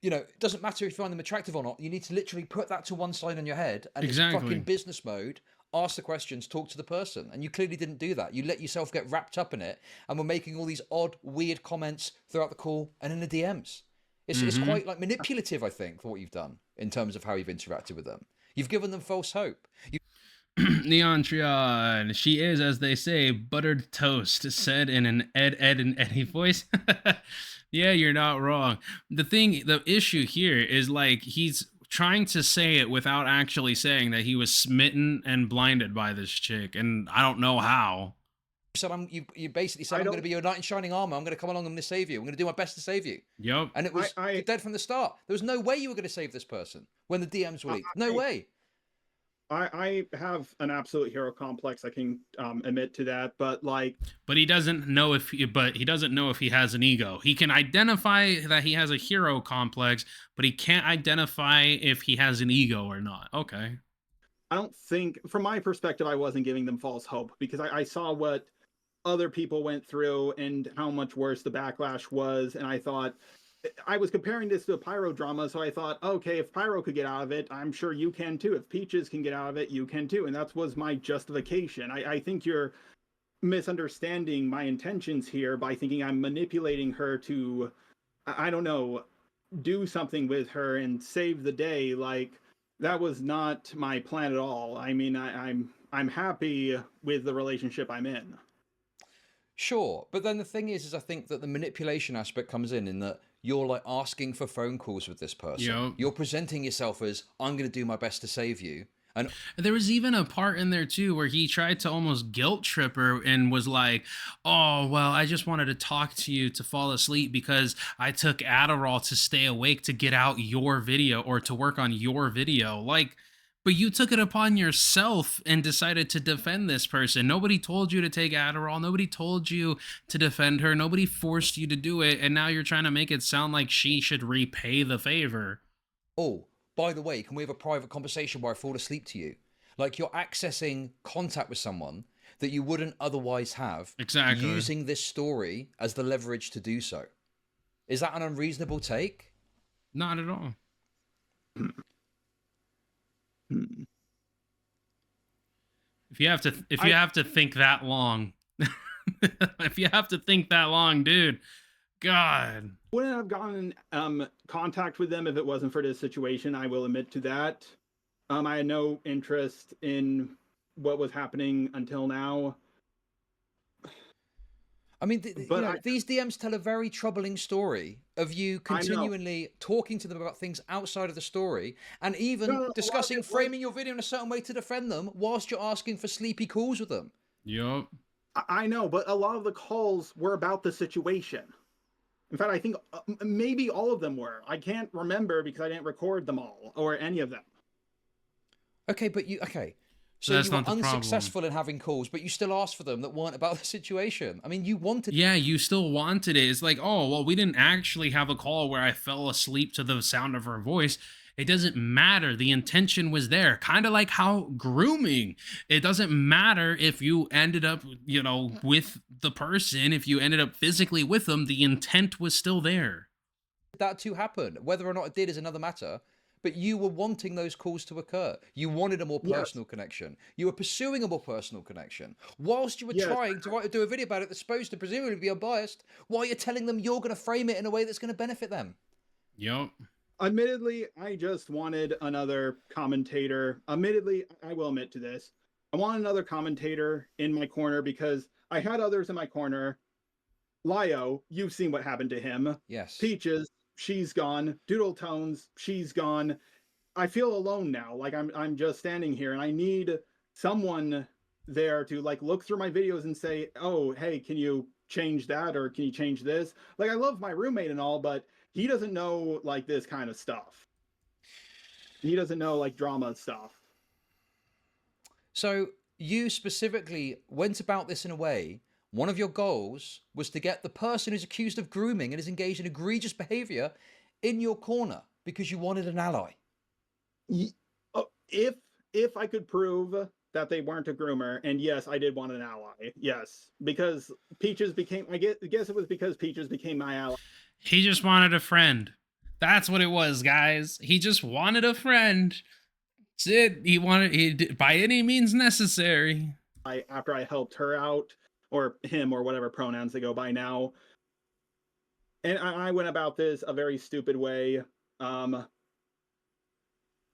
it doesn't matter if you find them attractive or not. You need to literally put that to one side on your head and exactly. It's fucking business mode. Ask the questions, talk to the person, and you clearly didn't do that. You let yourself get wrapped up in it, and were making all these odd, weird comments throughout the call and in the DMs. It's quite like manipulative, I think, for what you've done in terms of how you've interacted with them. You've given them false hope. Neon Trion, she is, as they say, buttered toast, said in an Ed and Eddie voice. Yeah, you're not wrong. The issue here is like he's trying to say it without actually saying that he was smitten and blinded by this chick, and I don't know how. So you basically said, I'm going to be your knight in shining armor. I'm going to come along and I'm going to save you. I'm going to do my best to save you. Yep. And it was dead from the start. There was no way you were going to save this person when the DMs were leaked. No way. I have an absolute hero complex. I can admit to that, but he doesn't know if he has an ego. He can identify that he has a hero complex, but he can't identify if he has an ego or not. Okay. I don't think, from my perspective, I wasn't giving them false hope because I saw what other people went through and how much worse the backlash was, and I thought, I was comparing this to a Pyro drama, so I thought, okay, if Pyro could get out of it, I'm sure you can too. If Peaches can get out of it, you can too. And that was my justification. I think you're misunderstanding my intentions here by thinking I'm manipulating her to, I don't know, do something with her and save the day. Like, that was not my plan at all. I mean, I'm happy with the relationship I'm in. Sure, but then the thing is I think that the manipulation aspect comes in that you're like asking for phone calls with this person. Yep. You're presenting yourself as, I'm going to do my best to save you. And there was even a part in there too where he tried to almost guilt trip her and was like, oh, well, I just wanted to talk to you to fall asleep because I took Adderall to stay awake to get out your video or to work on your video. Like, but you took it upon yourself and decided to defend this person. Nobody told you to take Adderall. Nobody told you to defend her. Nobody forced you to do it. And now you're trying to make it sound like she should repay the favor. Oh, by the way, can we have a private conversation where I fall asleep to you? Like, you're accessing contact with someone that you wouldn't otherwise have. Exactly. Using this story as the leverage to do so. Is that an unreasonable take? Not at all. If you have to think that long, if you have to think that long, dude, God. Wouldn't have gotten contact with them if it wasn't for this situation. I will admit to that. I had no interest in what was happening until now. I mean, But these DMs tell a very troubling story of you I know. continually talking to them about things outside of the story, and even No, a lot of discussing it was. framing your video in a certain way to defend them whilst you're asking for sleepy calls with them. Yup. I know, but a lot of the calls were about the situation. In fact, I think maybe all of them were. I can't remember because I didn't record them all or any of them. Okay, but so That's you were not the problem. unsuccessful in having calls, but you still asked for them that weren't about the situation. I mean, you wanted. Yeah, you still wanted it. It's like, oh, well, we didn't actually have a call where I fell asleep to the sound of her voice. It doesn't matter. The intention was there. Kind of like how grooming. It doesn't matter if you ended up, with the person, if you ended up physically with them, the intent was still there. that to happen. Whether or not it did is another matter. But you were wanting those calls to occur. You wanted a more personal connection. You were pursuing a more personal connection. Whilst you were trying to do a video about it that's supposed to presumably be unbiased, while you're telling them you're going to frame it in a way that's going to benefit them. Yep. Admittedly, I just wanted another commentator. Admittedly, I will admit to this. I want another commentator in my corner because I had others in my corner. Lio, you've seen what happened to him. Yes. Peaches, she's gone. Doodle Tones, she's gone. I feel alone now. Like I'm just standing here and I need someone there to like look through my videos and say, "Oh, hey, can you change that or can you change this?" Like I love my roommate and all, but he doesn't know like this kind of stuff. He doesn't know like drama stuff. So you specifically went about this in a way. One of your goals was to get the person who's accused of grooming and is engaged in egregious behavior in your corner because you wanted an ally. If I could prove that they weren't a groomer, and yes, I did want an ally. Yes, because Peaches became. I guess it was because Peaches became my ally. He just wanted a friend. That's what it was, guys. He just wanted a friend. That's it. He did, by any means necessary. After I helped her out, or him, or whatever pronouns they go by now. And I went about this a very stupid way.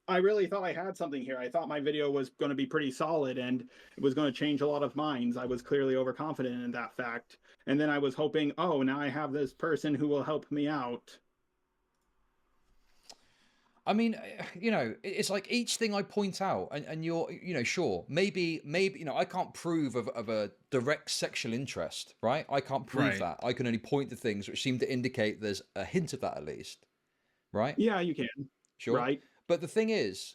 I really thought I had something here. I thought my video was going to be pretty solid and it was going to change a lot of minds. I was clearly overconfident in that fact. And then I was hoping, oh, now I have this person who will help me out. I mean, it's like each thing I point out, and you're, sure, maybe, I can't prove of a direct sexual interest, right? I can't prove that. I can only point to things which seem to indicate there's a hint of that at least, right? Yeah, you can. Sure. Right. But the thing is,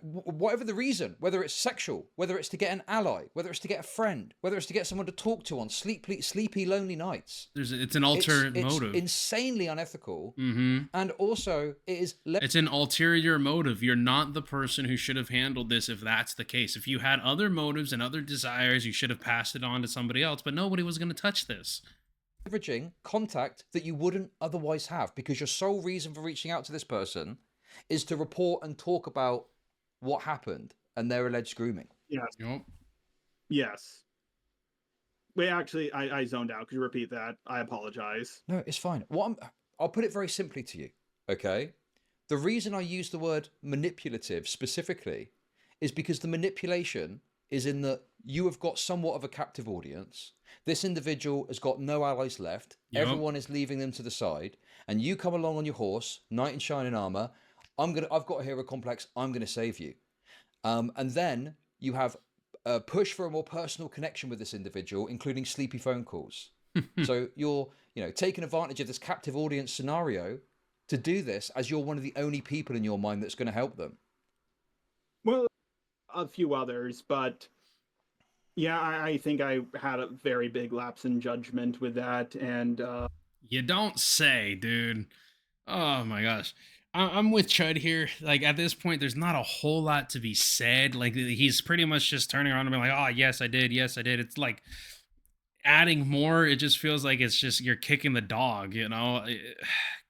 whatever the reason, whether it's sexual, whether it's to get an ally, whether it's to get a friend, whether it's to get someone to talk to on sleepy, lonely nights. It's an ulterior motive. It's insanely unethical. Mm-hmm. And also, it's an ulterior motive. You're not the person who should have handled this if that's the case. If you had other motives and other desires, you should have passed it on to somebody else, but nobody was going to touch this. Leveraging contact that you wouldn't otherwise have because your sole reason for reaching out to this person is to report and talk about what happened and their alleged grooming. Yes. Yep. Yes. Wait, actually, I zoned out. Could you repeat that? I apologize. No, it's fine. I'll put it very simply to you, okay? The reason I use the word manipulative specifically is because the manipulation is in that you have got somewhat of a captive audience. This individual has got no allies left. Yep. Everyone is leaving them to the side. And you come along on your horse, knight in shining armor. I've got a hero complex. I'm going to save you. And then you have a push for a more personal connection with this individual, including sleepy phone calls. So you're, taking advantage of this captive audience scenario to do this as you're one of the only people in your mind that's going to help them. Well, a few others, but yeah, I think I had a very big lapse in judgment with that. And you don't say, dude. Oh my gosh. I'm with Chud here. Like, at this point, there's not a whole lot to be said. Like, he's pretty much just turning around and being like, oh, yes, I did. Yes, I did. It's like adding more. It just feels like it's just you're kicking the dog,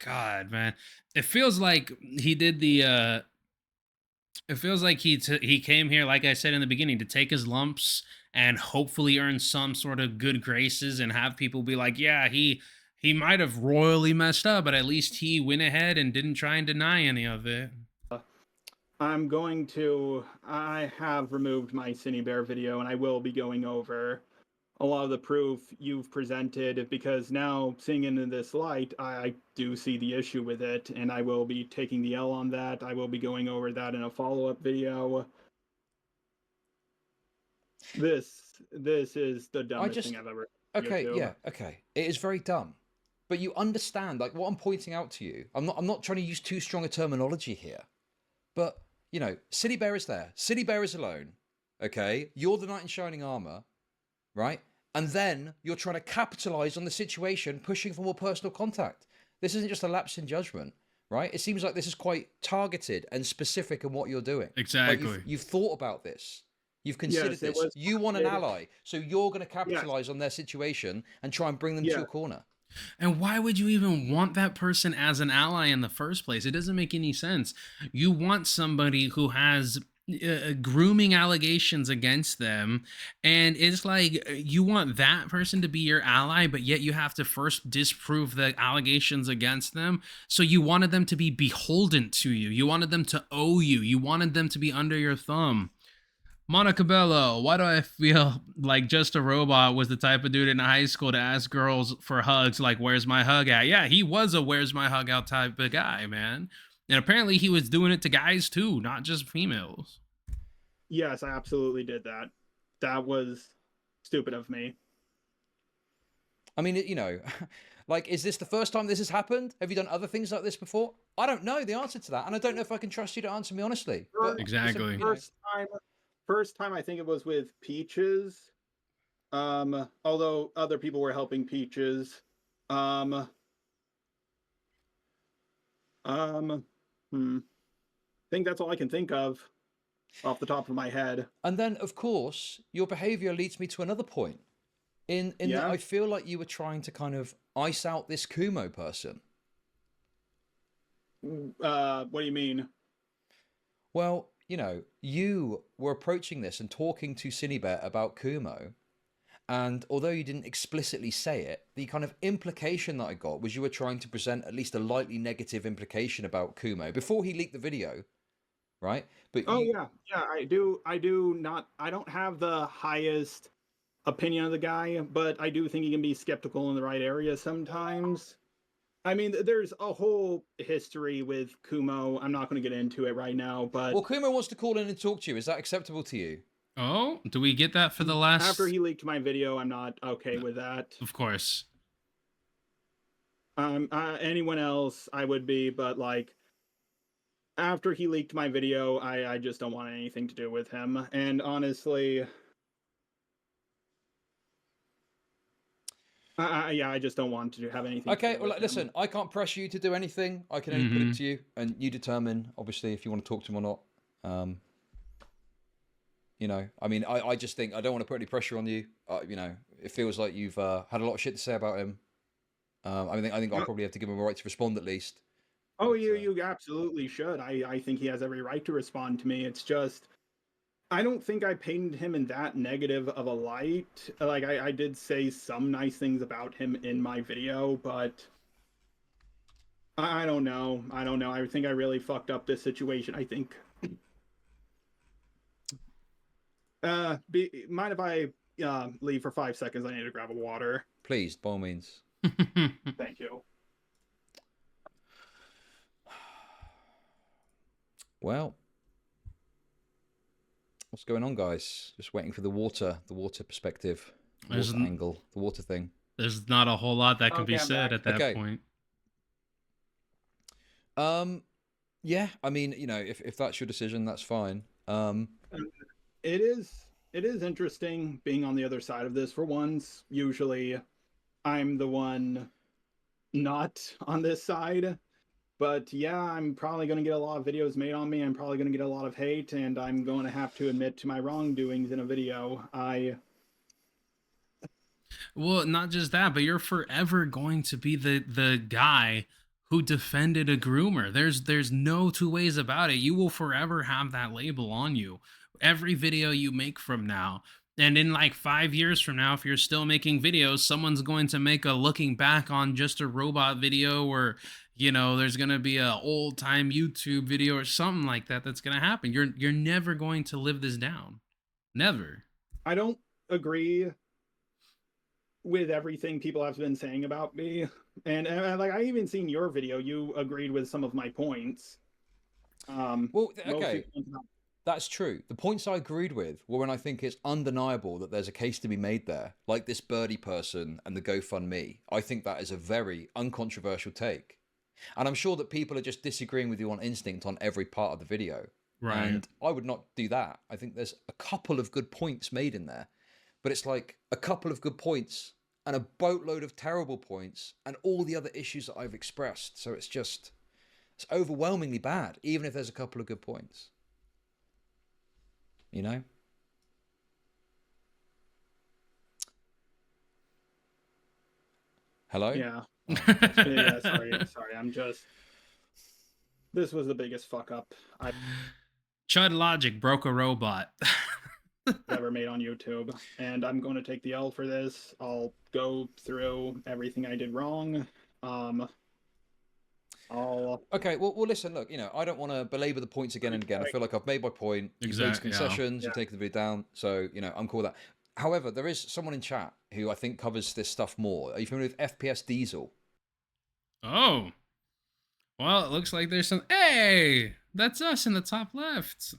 God, man. It feels like he did the... It feels like he came here, like I said in the beginning, to take his lumps and hopefully earn some sort of good graces and have people be like, yeah, he might have royally messed up, but at least he went ahead and didn't try and deny any of it. I have removed my Cine Bear video and I will be going over a lot of the proof you've presented, because now seeing it in this light, I do see the issue with it, and I will be taking the L on that. I will be going over that in a follow-up video. This is the dumbest thing I've ever seen on YouTube. Yeah, okay. It is very dumb. But you understand, like, what I'm pointing out to you. I'm not trying to use too strong a terminology here. But, you know, City Bear is there. City Bear is alone. Okay? You're the knight in shining armor, right? And then you're trying to capitalize on the situation, pushing for more personal contact. This isn't just a lapse in judgment, right? It seems like this is quite targeted and specific in what you're doing. Exactly. Like you've thought about this. You've considered this. You want an ally, so you're going to capitalize on their situation and try and bring them to your corner. And why would you even want that person as an ally in the first place? It doesn't make any sense. You want somebody who has grooming allegations against them, and it's like you want that person to be your ally, but yet you have to first disprove the allegations against them. So you wanted them to be beholden to you. You wanted them to owe you. You wanted them to be under your thumb. Monica Bello, why do I feel like Just a Robot was the type of dude in high school to ask girls for hugs, like, where's my hug at? Yeah, he was a where's my hug out type of guy, man. And apparently he was doing it to guys too, not just females. Yes, I absolutely did that. That was stupid of me. I mean, you know, like, is this the first time this has happened? Have you done other things like this before? I don't know the answer to that, and I don't know if I can trust you to answer me honestly. But exactly. First time I think it was with Peaches. Although other people were helping Peaches. I think that's all I can think of off the top of my head. And then, of course, your behavior leads me to another point. In that I feel like you were trying to kind of ice out this Kumo person. What do you mean? Well, you know, you were approaching this and talking to Cinebet about Kumo, and although you didn't explicitly say it, the kind of implication that I got was you were trying to present at least a lightly negative implication about Kumo before he leaked the video, right? But yeah, I don't have the highest opinion of the guy, but I do think he can be skeptical in the right area sometimes. I mean, there's a whole history with Kumo. I'm not going to get into it right now, but... Well, Kumo wants to call in and talk to you. Is that acceptable to you? Oh, do we get that for the last... After he leaked my video, I'm not okay with that. Of course. Anyone else, I would be, but, like, after he leaked my video, I just don't want anything to do with him. And honestly... I just don't want to have anything. Okay, well, listen, I can't pressure you to do anything. I can only put it to you, and you determine, obviously, if you want to talk to him or not. You know, I mean, I just think I don't want to put any pressure on you. You know, it feels like you've had a lot of shit to say about him. I think I'll probably have to give him a right to respond at least. Oh, you absolutely should. I think he has every right to respond to me. It's just... I don't think I painted him in that negative of a light. Like, I did say some nice things about him in my video, but I don't know. I think I really fucked up this situation, I think. Mind if I leave for 5 seconds? I need to grab a water. Please, by all means. Thank you. Well... What's going on, guys? Just waiting for the water perspective, the water angle, the water thing. There's not a whole lot that can be said at that point. Yeah, I mean, you know, if that's your decision, that's fine. It is interesting being on the other side of this for once. Usually, I'm the one not on this side. But yeah, I'm probably going to get a lot of videos made on me. I'm probably going to get a lot of hate, and I'm going to have to admit to my wrongdoings in a video. Well, not just that, but you're forever going to be the guy who defended a groomer. There's no two ways about it. You will forever have that label on you. Every video you make from now. And in like 5 years from now, if you're still making videos, someone's going to make a looking back on Just a Robot video, or, you know, there's going to be a old time YouTube video or something like that that's going to happen. You're never going to live this down. Never. I don't agree with everything people have been saying about me, and like I even seen your video, you agreed with some of my points. Well, Mostly okay, that's true. The points I agreed with were when I think it's undeniable that there's a case to be made there, like this birdie person and the GoFundMe. I think that is a very uncontroversial take. And I'm sure that people are just disagreeing with you on instinct on every part of the video. Right. And I would not do that. I think there's a couple of good points made in there, but it's like a couple of good points and a boatload of terrible points and all the other issues that I've expressed. So it's overwhelmingly bad, even if there's a couple of good points. You know? Hello? Yeah. Yeah, sorry. This was the biggest fuck up I've Chud Logic broke a robot. ever made on YouTube, and I'm going to take the L for this. I'll go through everything I did wrong. Okay, well, listen, look, I don't want to belabor the points again and again. I feel like I've made my point. You've made concessions, you've taken the video down, so, I'm cool with that. However, there is someone in chat who I think covers this stuff more. Are you familiar with FPS Diesel? Oh. Well, it looks like there's some... Hey! That's us in the top left.